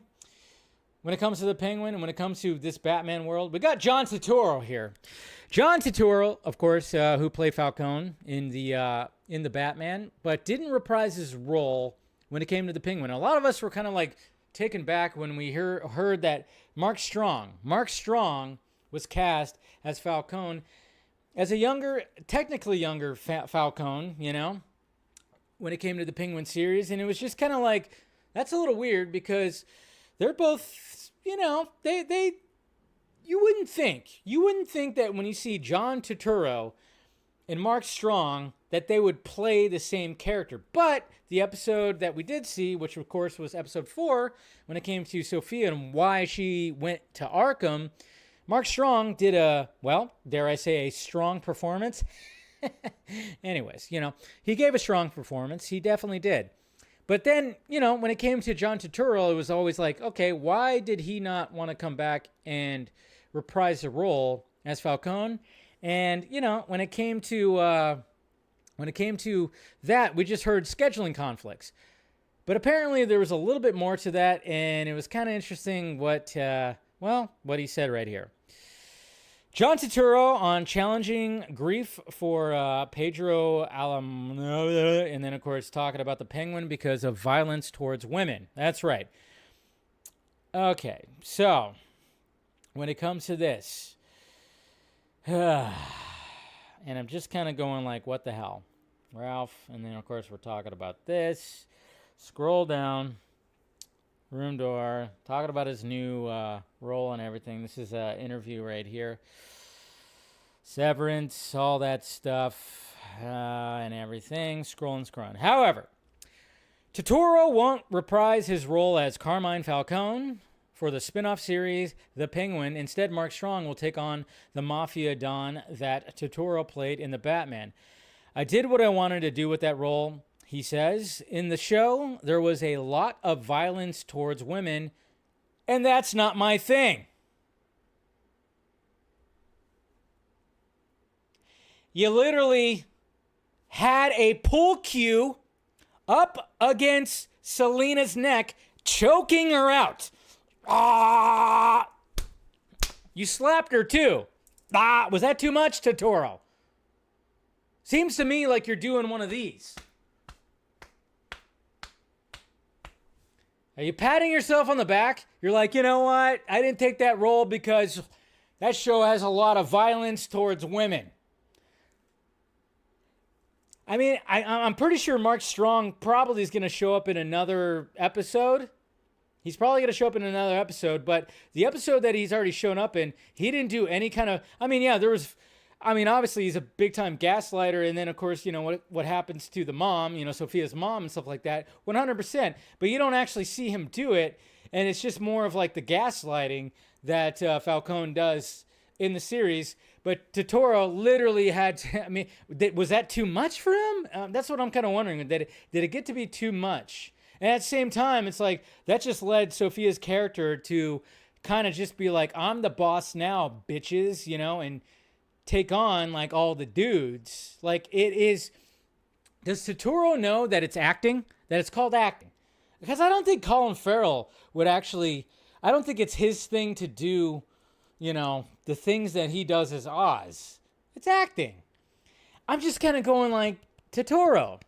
when it comes to the Penguin and when it comes to this Batman world? We got John Turturro here. John Turturro, of course, who played Falcone in the Batman, but didn't reprise his role when it came to the Penguin. A lot of us were kind of like taken back when we heard that Mark Strong was cast as Falcone, as a technically younger Falcone, you know, when it came to the Penguin series. And it was just kind of like, that's a little weird because they're both, you know, you wouldn't think that when you see John Turturro and Mark Strong that they would play the same character. But the episode that we did see, which of course was episode 4, when it came to Sophia and why she went to Arkham, Mark Strong did dare I say, a strong performance. Anyways, you know, he gave a strong performance. He definitely did. But then, you know, when it came to John Turturro, it was always like, okay, why did he not want to come back and reprise the role as Falcone? And, you know, when it came to that, we just heard scheduling conflicts. But apparently there was a little bit more to that, and it was kind of interesting what he said right here. John Turturro on challenging grief for Pedro Almodovar, and then, of course, talking about the Penguin because of violence towards women. That's right. Okay, so when it comes to this, and I'm just kind of going like, what the hell? Ralph, and then, of course, we're talking about this. Scroll down. Room door, talking about his new role and everything. This is an interview right here. Severance, all that stuff, and everything. Scrolling. However, Tuturro won't reprise his role as Carmine Falcone for the spin-off series The Penguin. Instead, Mark Strong will take on the Mafia Don that Tuturro played in The Batman. I did what I wanted to do with that role. He says, in the show, there was a lot of violence towards women, and that's not my thing. You literally had a pull cue up against Selena's neck, choking her out. Ah! You slapped her too. Ah, was that too much, Tuturro? Seems to me like you're doing one of these. Are you patting yourself on the back? You're like, you know what? I didn't take that role because that show has a lot of violence towards women. I mean, I'm pretty sure Mark Strong probably is going to show up in another episode. He's probably going to show up in another episode, but the episode that he's already shown up in, he didn't do any kind of, obviously he's a big time gaslighter. And then of course, what happens to the mom, Sophia's mom and stuff like that, 100%, but you don't actually see him do it. And it's just more of like the gaslighting that Falcone does in the series. But Tuturro literally had to, was that too much for him? That's what I'm kind of wondering. Did it get to be too much? And at the same time, it's like, that just led Sophia's character to kind of just be like, I'm the boss now, bitches, and take on like all the dudes. Like it is, does Tuturro know that it's acting? That it's called acting? Because I don't think Colin Farrell would actually, I don't think it's his thing to do, the things that he does as Oz. It's acting. I'm just kind of going like, Tuturro.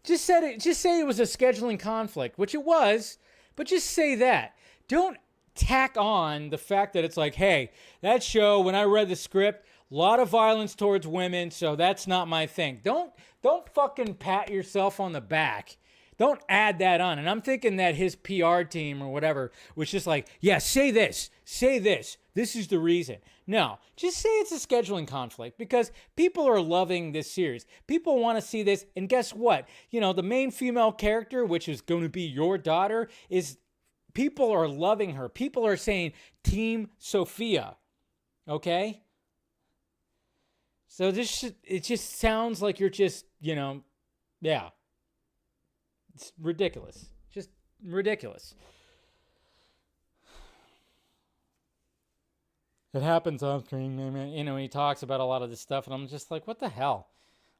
Just say it was a scheduling conflict, which it was, but just say that. Don't tack on the fact that it's like, hey, that show, when I read the script, a lot of violence towards women, so that's not my thing. Don't fucking pat yourself on the back. Don't add that on. And I'm thinking that his PR team or whatever was just like, yeah, say this. This is the reason. No, just say it's a scheduling conflict because people are loving this series. People want to see this. And guess what? The main female character, which is going to be your daughter, is people are loving her. People are saying Team Sophia. Okay? So it just sounds like you're just, yeah. It's ridiculous. Just ridiculous. It happens on screen, he talks about a lot of this stuff, and I'm just like, what the hell?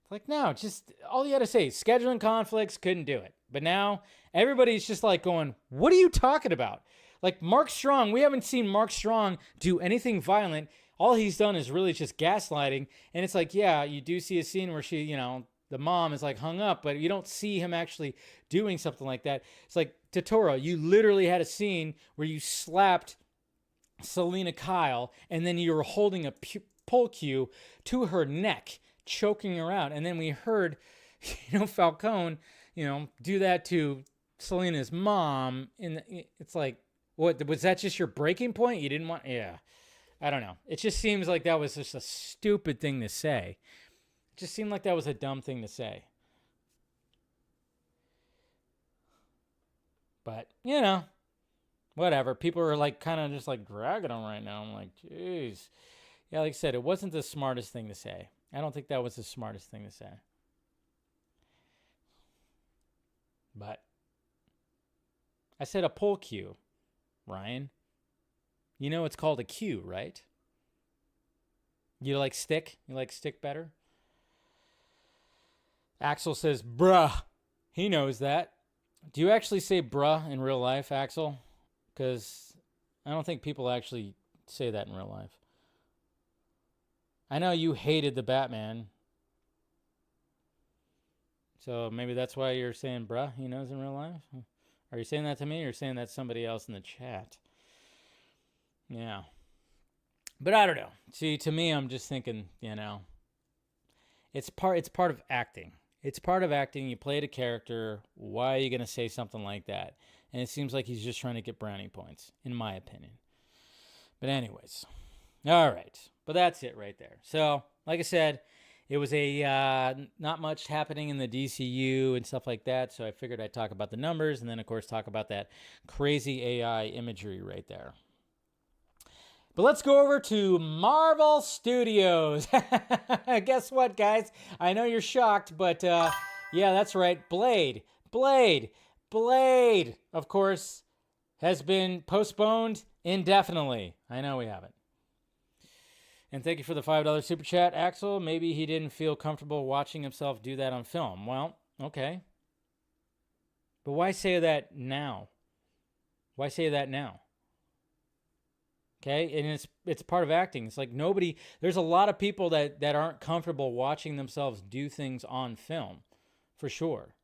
Like, no, just all you had to say, scheduling conflicts, couldn't do it. But now everybody's just like going, what are you talking about? Like Mark Strong, we haven't seen Mark Strong do anything violent. All he's done is really just gaslighting. And it's like, yeah, you do see a scene where she, the mom is like hung up, but you don't see him actually doing something like that. It's like, Tuturro, you literally had a scene where you slapped Selena Kyle, and then you were holding a pull cue to her neck, choking her out. And then we heard, Falcone, do that to Selena's mom. And it's like, what, was that just your breaking point? You didn't want, yeah. I don't know. It just seems like that was just a stupid thing to say. It just seemed like that was a dumb thing to say. But, whatever. People are like kind of just like dragging them right now. I'm like, jeez. Yeah, like I said, it wasn't the smartest thing to say. I don't think that was the smartest thing to say. But I said a pull cue, Ryan. It's called a cue, right? You like stick? You like stick better? Axel says, bruh. He knows that. Do you actually say bruh in real life, Axel? Because I don't think people actually say that in real life. I know you hated the Batman. So maybe that's why you're saying bruh, he knows in real life? Are you saying that to me, or are you saying that to somebody else in the chat? Yeah. But I don't know. See, to me, I'm just thinking, it's part of acting. It's part of acting. You played a character. Why are you going to say something like that? And it seems like he's just trying to get brownie points, in my opinion. But anyways. All right. But that's it right there. So, like I said, it was not much happening in the DCU and stuff like that. So I figured I'd talk about the numbers and then, of course, talk about that crazy AI imagery right there. But let's go over to Marvel Studios. Guess what, guys? I know you're shocked, but yeah, that's right. Blade, of course, has been postponed indefinitely. I know we haven't. And thank you for the $5 super chat, Axel. Maybe he didn't feel comfortable watching himself do that on film. Well, okay. But why say that now? Why say that now? Okay, and it's part of acting. It's like there's a lot of people that aren't comfortable watching themselves do things on film, for sure.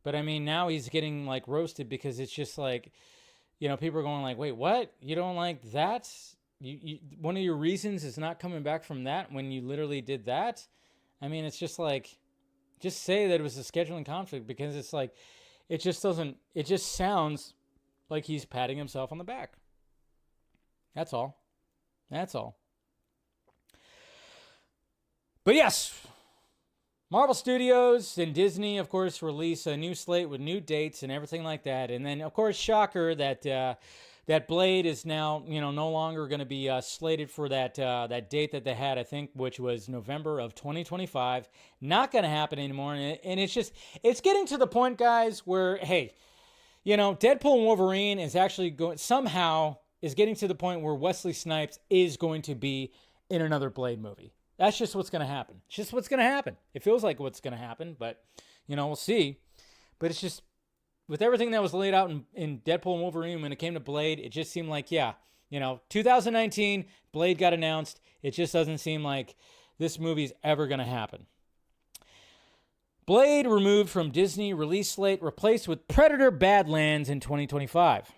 But I mean, now he's getting like roasted because it's just like, people are going like, wait, what? You don't like that? You one of your reasons is not coming back from that when you literally did that? I mean, it's just like, just say that it was a scheduling conflict, because it's like, it just sounds like he's patting himself on the back. That's all. But yes, Marvel Studios and Disney, of course, release a new slate with new dates and everything like that. And then, of course, shocker that Blade is now, no longer going to be slated for that date that they had, I think, which was November of 2025. Not going to happen anymore. And it's getting to the point, guys, where, hey, Deadpool and Wolverine is actually getting to the point where Wesley Snipes is going to be in another Blade movie. That's just what's going to happen. It's just what's going to happen. It feels like what's going to happen, but, we'll see. But it's just, with everything that was laid out in Deadpool and Wolverine, when it came to Blade, it just seemed like, 2019, Blade got announced. It just doesn't seem like this movie's ever going to happen. Blade removed from Disney release slate, replaced with Predator Badlands in 2025.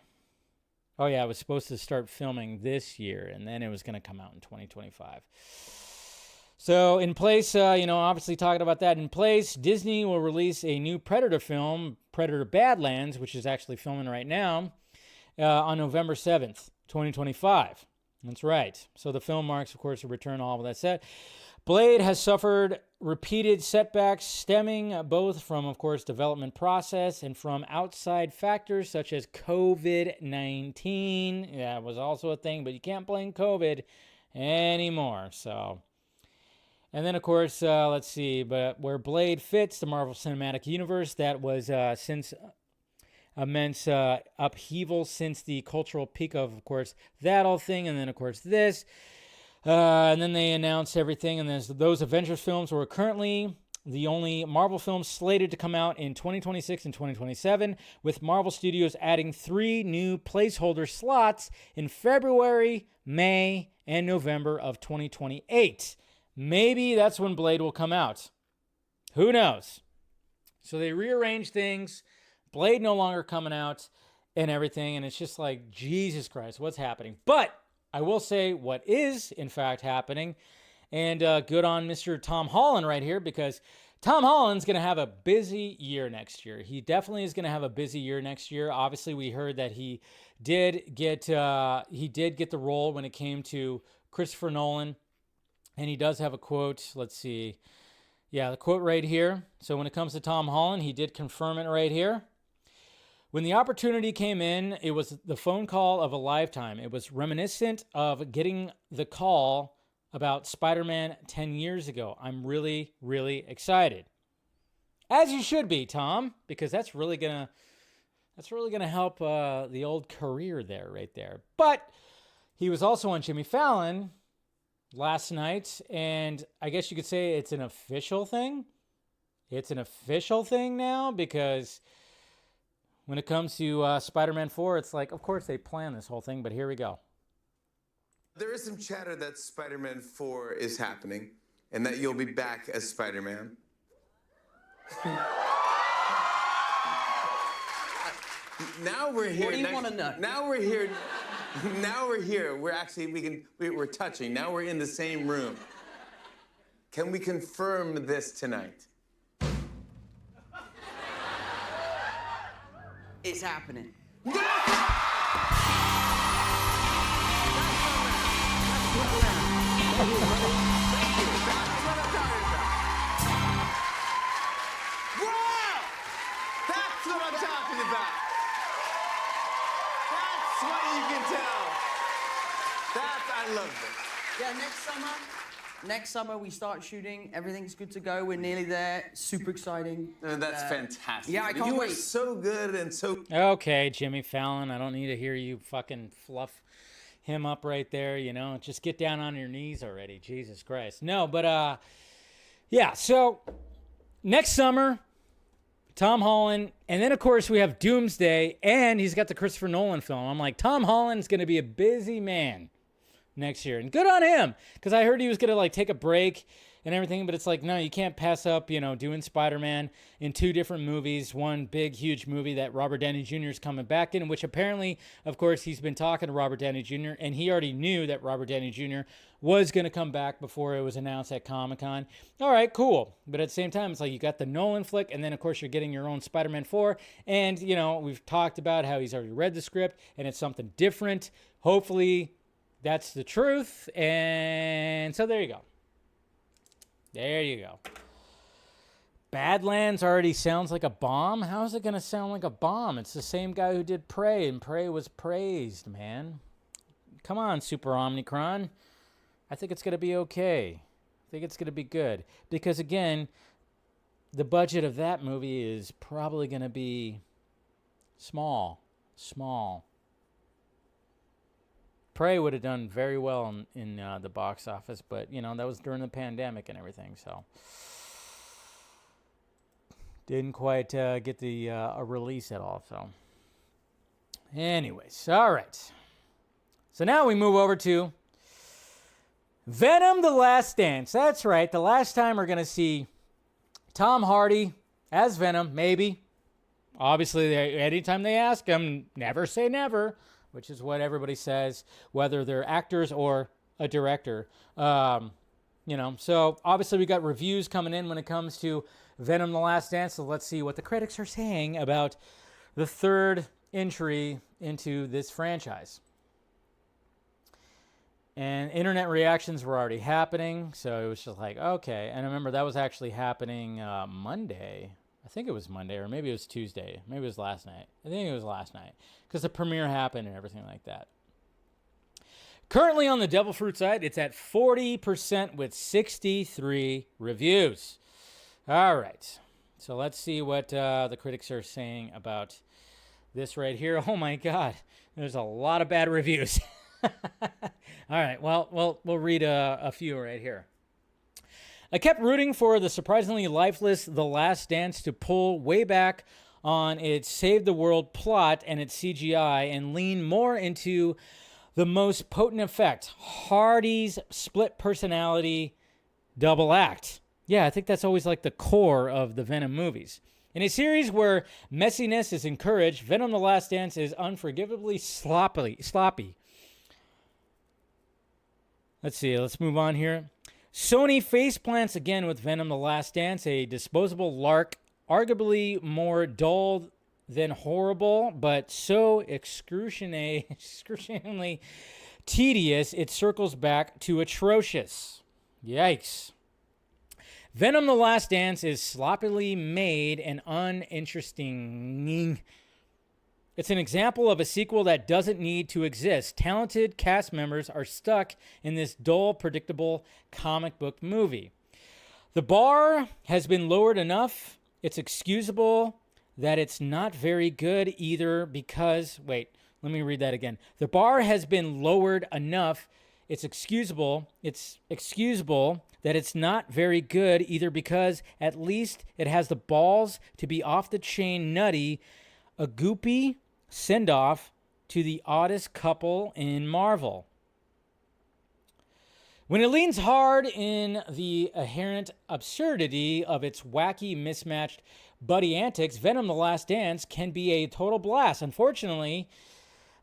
Oh, yeah, it was supposed to start filming this year, and then it was going to come out in 2025. So in place, obviously talking about that in place, Disney will release a new Predator film, Predator Badlands, which is actually filming right now, on November 7th, 2025. That's right. So the film marks, of course, a return, all of that said. Blade has suffered repeated setbacks stemming both from, of course, development process and from outside factors such as COVID-19. That was also a thing, but you can't blame COVID anymore. So, and then, of course, let's see, but where Blade fits the Marvel Cinematic Universe, that was since immense upheaval since the cultural peak of course, that whole thing, and then, of course, this. And then they announced everything, and those Avengers films were currently the only Marvel films slated to come out in 2026 and 2027, with Marvel Studios adding 3 new placeholder slots in February, May, and November of 2028. Maybe that's when Blade will come out. Who knows? So they rearranged things. Blade no longer coming out and everything, and it's just like, Jesus Christ, what's happening? But I will say what is, in fact, happening, and good on Mr. Tom Holland right here, because Tom Holland's going to have a busy year next year. He definitely is going to have a busy year next year. Obviously, we heard that he did get the role when it came to Christopher Nolan, and he does have a quote. Let's see. Yeah, the quote right here. So when it comes to Tom Holland, he did confirm it right here. When the opportunity came in, it was the phone call of a lifetime. It was reminiscent of getting the call about Spider-Man 10 years ago. I'm really, really excited. As you should be, Tom, because that's really gonna help the old career there, right there. But he was also on Jimmy Fallon last night, and I guess you could say it's an official thing. It's an official thing now, because when it comes to Spider-Man 4, it's like, of course they planned this whole thing, but here we go. There is some chatter that Spider-Man 4 is happening and that you'll be back as Spider-Man. Now we're here. What do you want to know? Now we're here. Now we're here. We're touching. Now we're in the same room. Can we confirm this tonight? It's happening. That's what I'm talking about. That's what you can tell. I love this. Yeah, next summer we start shooting. Everything's good to go. We're nearly there. Super exciting. That's fantastic. Yeah, I can't you wait. are so good and so... Okay, Jimmy Fallon, I don't need to hear you fucking fluff him up right there, just get down on your knees already. Jesus Christ. No, but yeah, so next summer, Tom Holland, and then of course we have Doomsday, and he's got the Christopher Nolan film. I'm like, Tom Holland's going to be a busy man next year, and good on him, because I heard he was going to like take a break and everything, but it's like, no, you can't pass up, doing Spider-Man in 2 different movies, one big, huge movie that Robert Downey Jr. is coming back in, which apparently, of course, he's been talking to Robert Downey Jr., and he already knew that Robert Downey Jr. was going to come back before it was announced at Comic-Con. All right, cool. But at the same time, it's like you got the Nolan flick, and then, of course, you're getting your own Spider-Man 4, and, we've talked about how he's already read the script, and it's something different. Hopefully, that's the truth, and so there you go. There you go. Badlands already sounds like a bomb? How is it going to sound like a bomb? It's the same guy who did Prey, and Prey was praised, man. Come on, Super Omnicron. I think it's going to be okay. I think it's going to be good. Because, again, the budget of that movie is probably going to be small. Prey would have done very well in the box office, but, that was during the pandemic and everything, so didn't quite get the a release at all, so anyways, all right. So now we move over to Venom: The Last Dance. That's right, the last time we're going to see Tom Hardy as Venom, maybe. Obviously, anytime they ask him, never say never, which is what everybody says, whether they're actors or a director. So obviously we got reviews coming in when it comes to Venom: The Last Dance. So let's see what the critics are saying about the third entry into this franchise. And internet reactions were already happening, so it was just like, okay. And I remember that was actually happening Monday. I think it was Monday, or maybe it was Tuesday. Maybe it was last night. I think it was last night, because the premiere happened and everything like that. Currently on the Devil Fruit side, it's at 40% with 63 reviews. All right. So let's see what the critics are saying about this right here. Oh, my God. There's a lot of bad reviews. All right. Well, we'll read a few right here. I kept rooting for the surprisingly lifeless The Last Dance to pull way back on its Save the World plot and its CGI and lean more into the most potent effect, Hardy's split personality double act. Yeah, I think that's always like the core of the Venom movies. In a series where messiness is encouraged, Venom: The Last Dance is unforgivably sloppy. Let's see, let's move on here. Sony faceplants again with Venom: The Last Dance, a disposable lark, arguably more dull than horrible, but so excruciatingly tedious, it circles back to atrocious. Yikes. Venom: The Last Dance is sloppily made and uninteresting. It's an example of a sequel that doesn't need to exist. Talented cast members are stuck in this dull, predictable comic book movie. The bar has been lowered enough. It's excusable that it's not very good either because... Wait, let me read that again. The bar has been lowered enough. It's excusable that it's not very good either because at least it has the balls to be off-the-chain nutty, a goopy send-off to the oddest couple in Marvel. When it leans hard in the inherent absurdity of its wacky, mismatched buddy antics, Venom: The Last Dance can be a total blast. Unfortunately,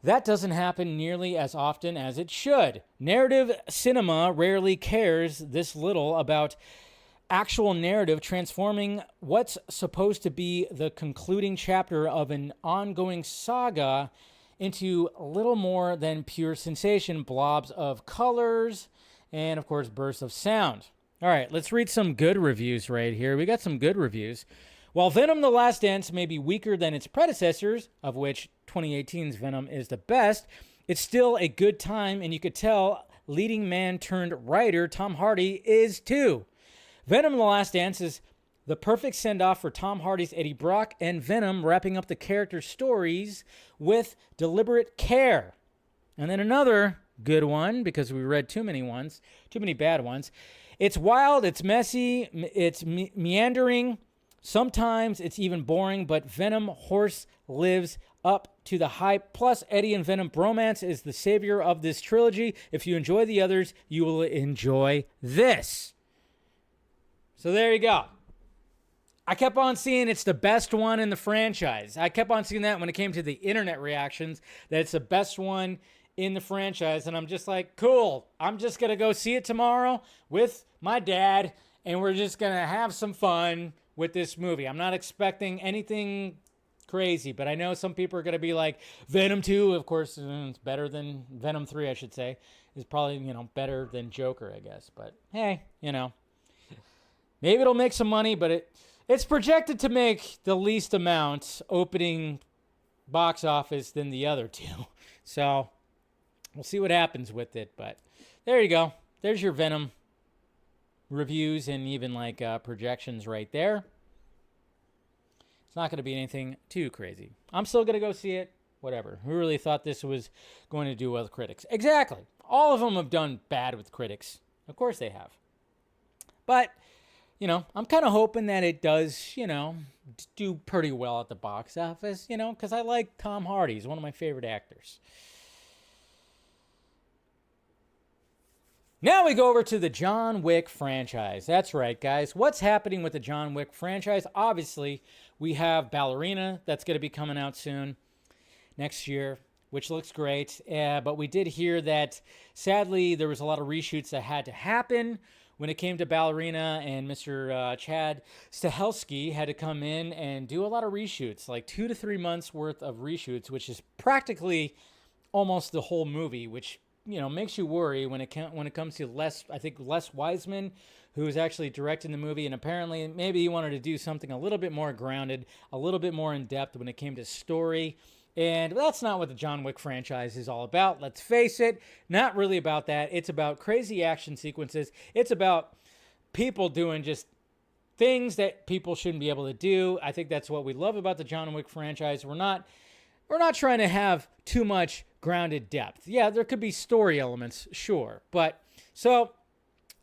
that doesn't happen nearly as often as it should. Narrative cinema rarely cares this little about actual narrative transforming what's supposed to be the concluding chapter of an ongoing saga into little more than pure sensation, blobs of colors, and of course bursts of sound. All right, let's read some good reviews right here. We got some good reviews. While Venom: The Last Dance may be weaker than its predecessors, of which 2018's Venom is the best, it's still a good time, and you could tell leading man turned writer Tom Hardy is too. Venom: The Last Dance is the perfect send-off for Tom Hardy's Eddie Brock and Venom, wrapping up the character stories with deliberate care. And then another good one because we read too many bad ones. It's wild, it's messy, it's meandering. Sometimes it's even boring, but Venom horse lives up to the hype. Plus, Eddie and Venom bromance is the savior of this trilogy. If you enjoy the others, you will enjoy this. So there you go. I kept on seeing it's the best one in the franchise. I kept on seeing that when it came to the internet reactions, that it's the best one in the franchise. And I'm just like, cool. I'm just going to go see it tomorrow with my dad, and we're just going to have some fun with this movie. I'm not expecting anything crazy, but I know some people are going to be like, Venom 2, of course, it's better than Venom 3, I should say, is probably, better than Joker, I guess. But hey, maybe it'll make some money, but it's projected to make the least amount opening box office than the other two. So we'll see what happens with it. But there you go. There's your Venom reviews and even projections right there. It's not going to be anything too crazy. I'm still going to go see it. Whatever. Who really thought this was going to do well with critics? Exactly. All of them have done bad with critics. Of course they have. But I'm kind of hoping that it does, do pretty well at the box office, because I like Tom Hardy. He's one of my favorite actors. Now we go over to the John Wick franchise. That's right, guys. What's happening with the John Wick franchise? Obviously, we have Ballerina that's going to be coming out soon, next year, which looks great. But we did hear that, sadly, there was a lot of reshoots that had to happen when it came to Ballerina, and Mr. Chad Stahelski had to come in and do a lot of reshoots, like 2 to 3 months worth of reshoots, which is practically almost the whole movie, which makes you worry when it comes to Les Wiseman, who is actually directing the movie, and apparently maybe he wanted to do something a little bit more grounded, a little bit more in depth when it came to story. And that's not what the John Wick franchise is all about. Let's face it, not really about that. It's about crazy action sequences. It's about people doing just things that people shouldn't be able to do. I think that's what we love about the John Wick franchise. We're not trying to have too much grounded depth. Yeah, there could be story elements, sure. But so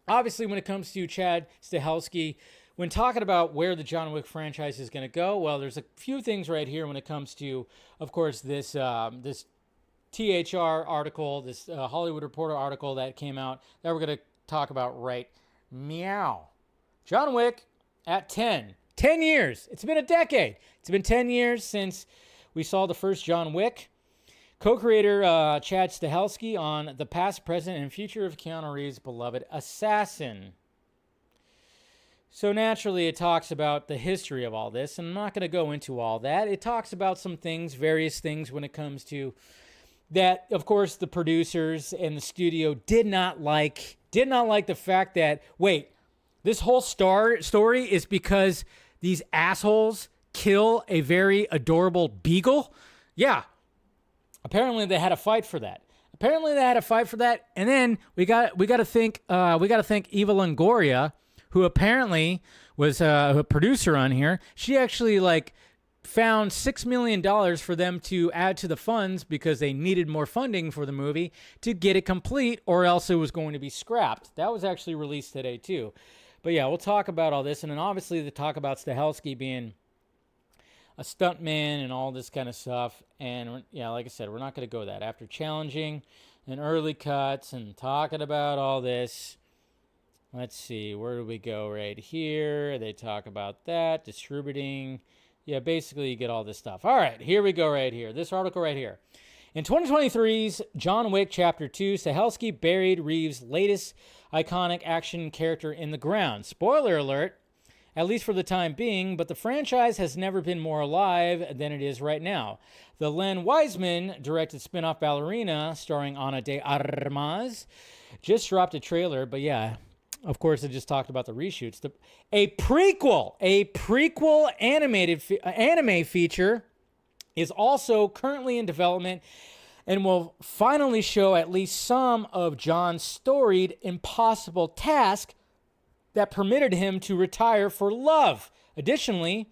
obviously when it comes to Chad Stahelski, when talking about where the John Wick franchise is going to go, well, there's a few things right here when it comes to, of course, this THR article, this Hollywood Reporter article that came out that we're going to talk about right meow. John Wick at 10. 10 years. It's been a decade. It's been 10 years since we saw the first John Wick. Co-creator Chad Stahelski on the past, present, and future of Keanu Reeves' beloved assassin. So naturally, it talks about the history of all this, and I'm not going to go into all that. It talks about some things, various things when it comes to that, of course, the producers and the studio did not like the fact that, wait, this whole story is because these assholes kill a very adorable beagle? Yeah. Apparently they had a fight for that. And then we got to thank Eva Longoria, who apparently was a producer on here. She actually found $6 million for them to add to the funds because they needed more funding for the movie to get it complete, or else it was going to be scrapped. That was actually released today too. But yeah, we'll talk about all this, and then obviously the talk about Stahelski being a stuntman and all this kind of stuff. And yeah, like I said, we're not going to go that. After challenging and early cuts and talking about all this, let's see, where do we go right here? They talk about that, distributing. Yeah, basically you get all this stuff. All right, here we go right here. This article right here. In 2023's John Wick Chapter 2, Stahelski buried Reeves' latest iconic action character in the ground. Spoiler alert, at least for the time being, but the franchise has never been more alive than it is right now. The Len Wiseman-directed spin-off Ballerina, starring Ana de Armas, just dropped a trailer, but yeah, of course, I just talked about the reshoots. A prequel anime feature is also currently in development and will finally show at least some of John's storied impossible task that permitted him to retire for love. Additionally,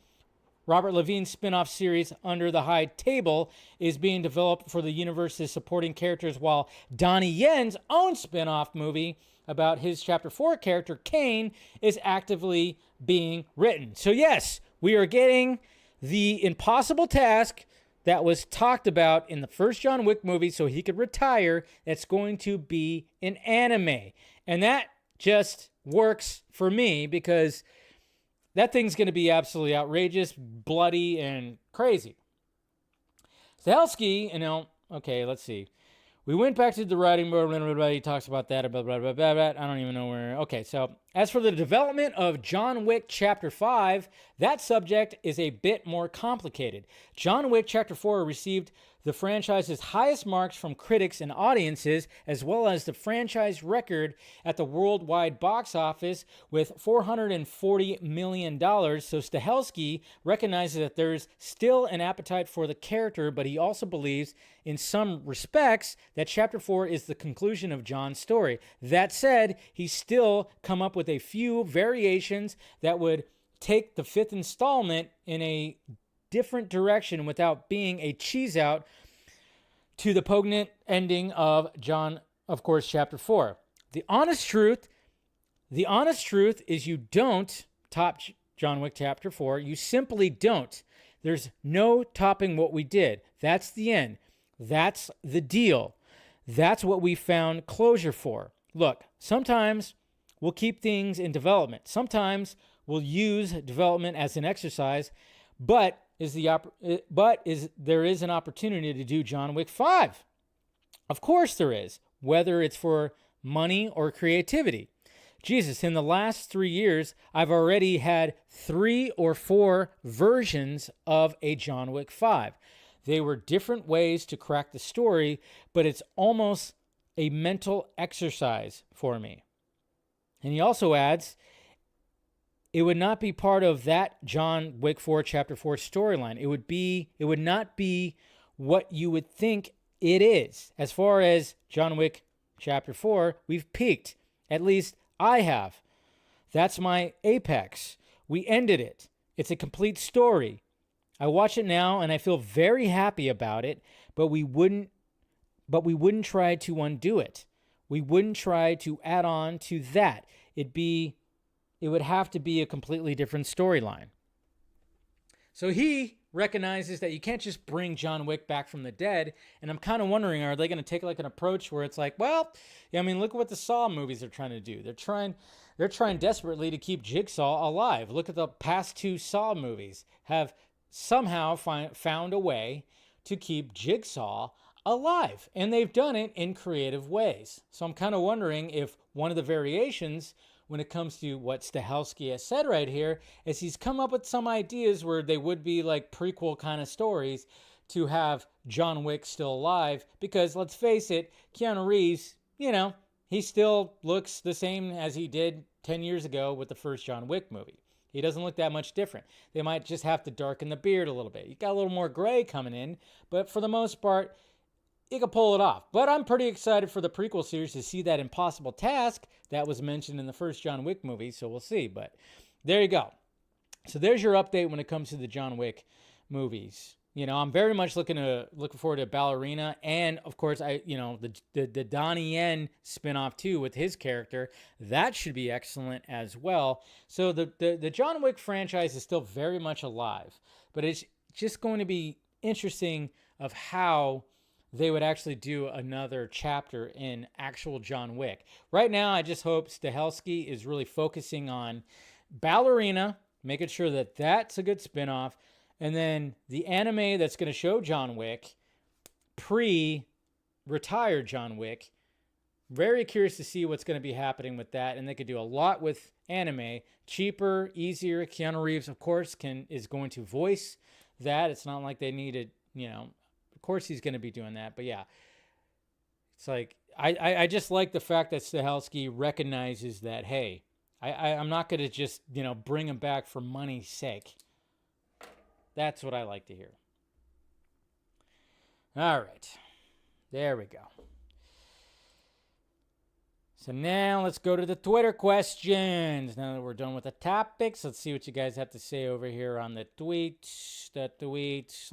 Robert Levine's spin-off series Under the High Table is being developed for the universe's supporting characters, while Donnie Yen's own spin-off movie about his Chapter 4 character, Kane, is actively being written. So yes, we are getting the impossible task that was talked about in the first John Wick movie so he could retire. That's going to be an anime. And that just works for me because that thing's going to be absolutely outrageous, bloody, and crazy. Stahelski, okay, let's see. We went back to the writing board, he talks about that, blah, blah, blah, blah, blah. I don't even know where. Okay, so as for the development of John Wick Chapter 5, that subject is a bit more complicated. John Wick Chapter 4 received the franchise's highest marks from critics and audiences, as well as the franchise record at the worldwide box office with $440 million. So Stahelski recognizes that there's still an appetite for the character, but he also believes in some respects that Chapter 4 is the conclusion of John's story. That said, he's still come up with a few variations that would take the fifth installment in a different direction without being a cheese out to the poignant ending of John, of course, Chapter 4. The honest truth is you don't top John Wick Chapter 4. You simply don't. There's no topping what we did. That's the end. That's the deal. That's what we found closure for. Look, sometimes we'll keep things in development. Sometimes we'll use development as an exercise, but there is an opportunity to do John Wick 5. Of course there is, whether it's for money or creativity. Jesus, in the last 3 years, I've already had 3 or 4 versions of a John Wick 5. They were different ways to crack the story, but it's almost a mental exercise for me. And he also adds, it would not be part of that John Wick 4 Chapter 4 storyline. It would not be what you would think it is. As far as John Wick Chapter 4, we've peaked. At least I have. That's my apex. We ended it. It's a complete story. I watch it now and I feel very happy about it, but we wouldn't try to undo it. We wouldn't try to add on to that. It would have to be a completely different storyline. So he recognizes that you can't just bring John Wick back from the dead, and I'm kind of wondering, are they going to take like an approach where it's like, well, I mean, look at what the Saw movies are trying to do. They're trying desperately to keep Jigsaw alive. Look at the past 2 Saw movies have somehow found a way to keep Jigsaw alive, and they've done it in creative ways. So I'm kind of wondering if one of the variations when it comes to what Stahelski has said right here is he's come up with some ideas where they would be like prequel kind of stories to have John Wick still alive, because let's face it, Keanu Reeves, he still looks the same as he did 10 years ago with the first John Wick movie. He doesn't look that much different. They might just have to darken the beard a little bit. You got a little more gray coming in, but for the most part, you can pull it off. But I'm pretty excited for the prequel series to see that impossible task that was mentioned in the first John Wick movie, so we'll see. But there you go. So there's your update when it comes to the John Wick movies. I'm very much looking forward to Ballerina, and of course, the Donnie Yen spinoff too with his character. That should be excellent as well. So the John Wick franchise is still very much alive, but it's just going to be interesting of how they would actually do another chapter in actual John Wick. Right now, I just hope Stahelski is really focusing on Ballerina, making sure that that's a good spinoff. And then the anime that's going to show John Wick, pre-retired John Wick. Very curious to see what's going to be happening with that. And they could do a lot with anime. Cheaper, easier. Keanu Reeves, of course, is going to voice that. It's not like they needed, of course he's going to be doing that. But yeah, it's like, I just like the fact that Stahelski recognizes that, hey, I'm not going to just, bring him back for money's sake. That's what I like to hear. All right. There we go. So now let's go to the Twitter questions. Now that we're done with the topics, let's see what you guys have to say over here on the tweets. Let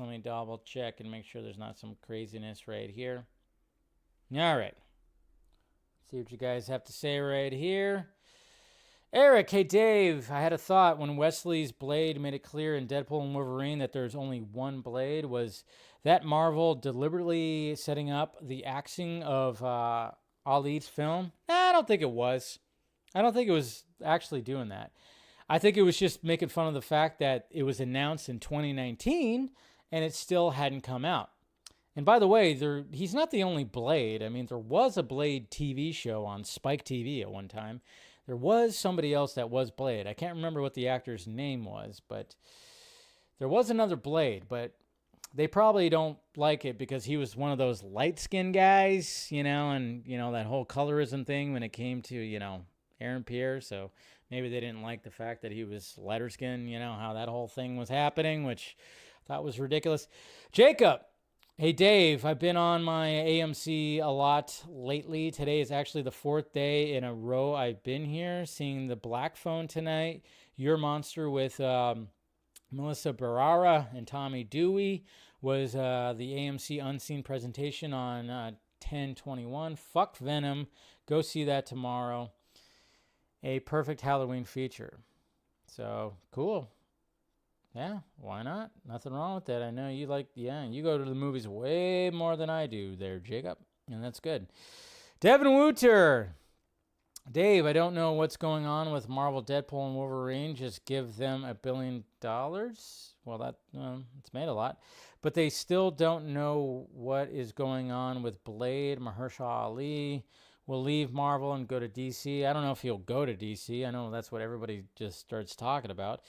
me double check and make sure there's not some craziness right here. All right. See what you guys have to say right here. Eric, hey Dave, I had a thought when Wesley's blade made it clear in Deadpool and Wolverine that there's only one blade. Was that Marvel deliberately setting up the axing of Ali's film? Nah, I don't think it was. I don't think it was actually doing that. I think it was just making fun of the fact that it was announced in 2019 and it still hadn't come out. And by the way, he's not the only Blade. I mean, there was a Blade TV show on Spike TV at one time. There was somebody else that was Blade. I can't remember what the actor's name was, but there was another Blade. But they probably don't like it because he was one of those light-skinned guys, and, that whole colorism thing when it came to, Aaron Pierre. So maybe they didn't like the fact that he was lighter skinned, how that whole thing was happening, which I thought was ridiculous. Jacob. Hey, Dave, I've been on my AMC a lot lately. Today is actually the 4th day in a row I've been here, seeing The Black Phone tonight, Your Monster with Melissa Barrera and Tommy Dewey was the AMC Unseen presentation on 10/21. Fuck Venom. Go see that tomorrow. A perfect Halloween feature. So, cool. Yeah, why not? Nothing wrong with that. I know you you go to the movies way more than I do there, Jacob, and that's good. Devin Wooter. Dave, I don't know what's going on with Marvel, Deadpool, and Wolverine. Just give them $1 billion. Well, it's made a lot. But they still don't know what is going on with Blade. Mahershala Ali will leave Marvel and go to DC. I don't know if he'll go to DC. I know that's what everybody just starts talking about.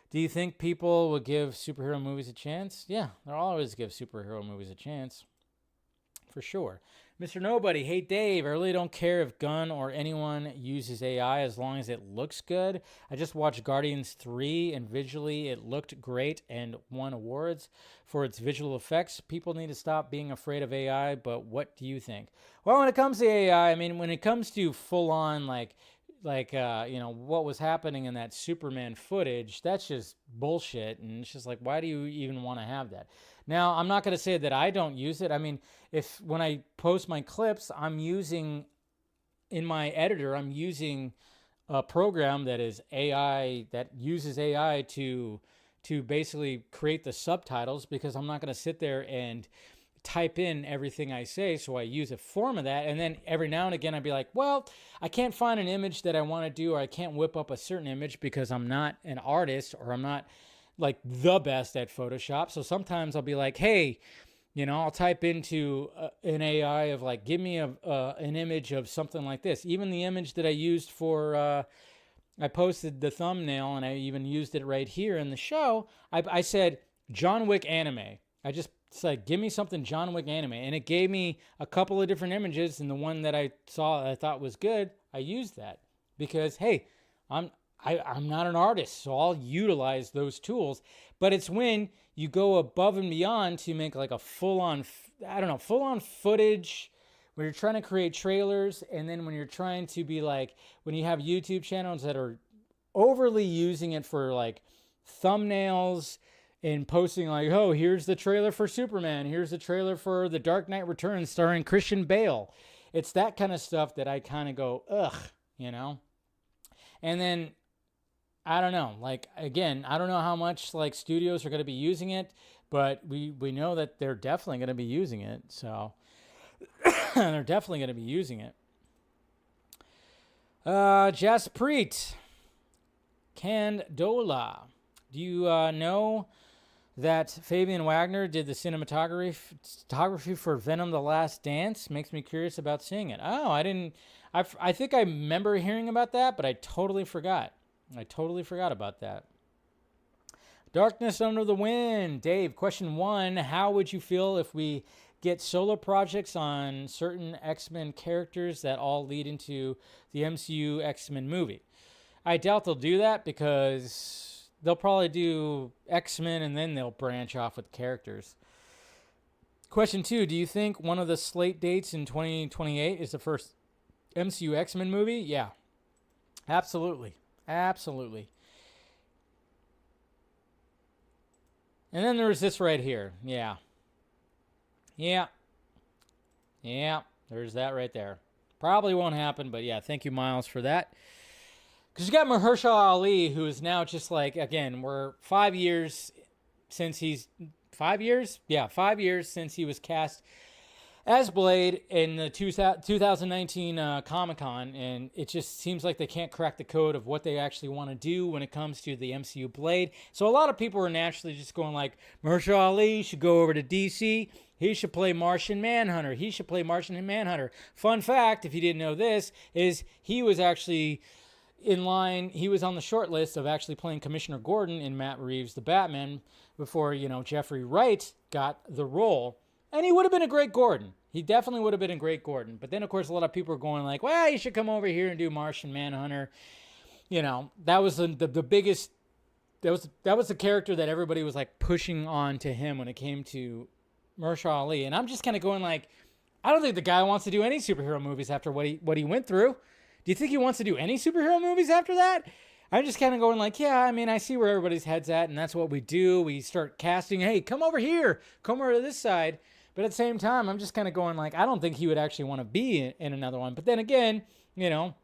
Do you think people will give superhero movies a chance? Yeah, they'll always give superhero movies a chance. For sure. Mr. Nobody, hey Dave, I really don't care if Gunn or anyone uses AI as long as it looks good. I just watched Guardians 3 and visually it looked great and won awards for its visual effects. People need to stop being afraid of AI, but what do you think? Well, when it comes to AI, I mean, when it comes to full-on what was happening in that Superman footage, that's just bullshit. And it's just like, why do you even want to have that? Now, I'm not going to say that I don't use it. I mean, when I post my clips, in my editor, I'm using a program that is AI, that uses AI to basically create the subtitles, because I'm not going to sit there and type in everything I say, so I use a form of that, and then every now and again I'd be like, well, I can't find an image that I want to do, or I can't whip up a certain image because I'm not an artist, or I'm not like the best at Photoshop. So sometimes I'll be like, hey, I'll type into an AI of like, give me an image of something like this. Even the image that I used for I posted the thumbnail, and I even used it right here in the show. I said John Wick anime. It's like, give me something John Wick anime. And it gave me a couple of different images, and the one that I saw I thought was good, I used that. Because, hey, I'm not an artist, so I'll utilize those tools. But it's when you go above and beyond to make like a full-on footage, when you're trying to create trailers, and then when you're trying to be like, when you have YouTube channels that are overly using it for like thumbnails, and posting like, oh, here's the trailer for Superman. Here's the trailer for The Dark Knight Returns starring Christian Bale. It's that kind of stuff that I kind of go, ugh, And then, I don't know. Like, again, I don't know how much like studios are going to be using it, but we know that they're definitely going to be using it. So, they're definitely going to be using it. Jaspreet Candola. Do you know that Fabian Wagner did the cinematography for Venom: The Last Dance? Makes me curious about seeing it. Oh, I didn't. I think I remember hearing about that, but I totally forgot. About that. Darkness Under the Wind. Dave, question 1. How would you feel if we get solo projects on certain X-Men characters that all lead into the MCU X-Men movie? I doubt they'll do that, because they'll probably do X-Men and then they'll branch off with characters. Question 2, do you think one of the slate dates in 2028 is the first MCU X-Men movie, yeah. Absolutely. Absolutely. And then there's this right here. Yeah. Yeah. Yeah. There's that right there. Probably won't happen, but yeah, thank you, Miles, for that. Because you got Mahershala Ali, who is now just like, again, we're 5 years since he's... 5 years? Yeah, 5 years since he was cast as Blade in the 2019 Comic-Con, and it just seems like they can't crack the code of what they actually want to do when it comes to the MCU Blade. So a lot of people are naturally just going like, Mahershala Ali should go over to DC. He should play Martian Manhunter. He should play Martian Manhunter. Fun fact, if you didn't know this, is he was actually in line. He was on the short list of actually playing Commissioner Gordon in Matt Reeves' The Batman before, you know, Jeffrey Wright got the role. And he would have been a great Gordon. He definitely would have been a great Gordon. But then, of course, a lot of people are going like, well, you should come over here and do Martian Manhunter. You know, that was the biggest... That was the character that everybody was, like, pushing on to him when it came to Mahershala Ali. And I'm just kind of going like, I don't think the guy wants to do any superhero movies after what he went through. Do you think he wants to do any superhero movies after that? I'm just kind of going like, yeah, I mean, I see where everybody's head's at, and that's what we do. We start casting, hey, come over here. Come over to this side. But at the same time, I'm just kind of going like, I don't think he would actually want to be in another one. But then again, you know,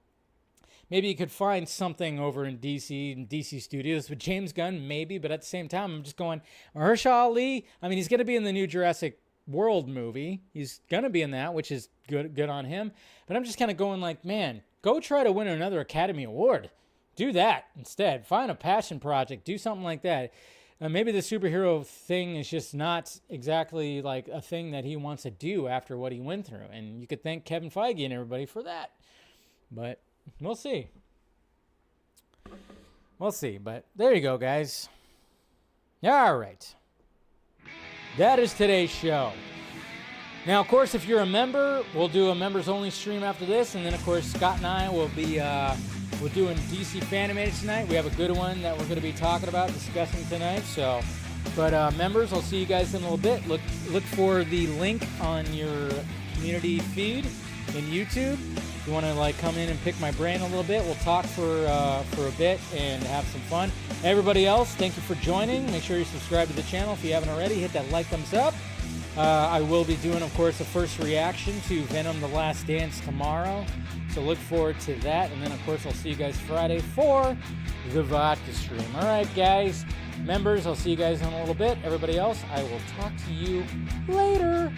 maybe you could find something over in DC, in DC Studios with James Gunn, maybe. But at the same time, I'm just going, Mahershala Ali, I mean, he's going to be in the new Jurassic World movie. He's going to be in that, which is good on him. But I'm just kind of going like, man, go try to win another Academy Award. Do that instead. Find a passion project. Do something like that. Maybe the superhero thing is just not exactly like a thing that he wants to do after what he went through. And you could thank Kevin Feige and everybody for that. But we'll see. We'll see. But there you go, guys. All right. That is today's show. Now, of course, if you're a member, we'll do a members-only stream after this. And then, of course, Scott and I will be... we're doing DC Fanimated tonight. We have a good one that we're going to be talking about, discussing tonight. So, but members, I'll see you guys in a little bit. Look for the link on your community feed in YouTube. If you want to like come in and pick my brain a little bit, we'll talk for a bit and have some fun. Everybody else, thank you for joining. Make sure you subscribe to the channel if you haven't already. Hit that like, thumbs up. I will be doing, of course, a first reaction to Venom: The Last Dance tomorrow. So look forward to that. And then, of course, I'll see you guys Friday for the vodka stream. All right, guys. Members, I'll see you guys in a little bit. Everybody else, I will talk to you later.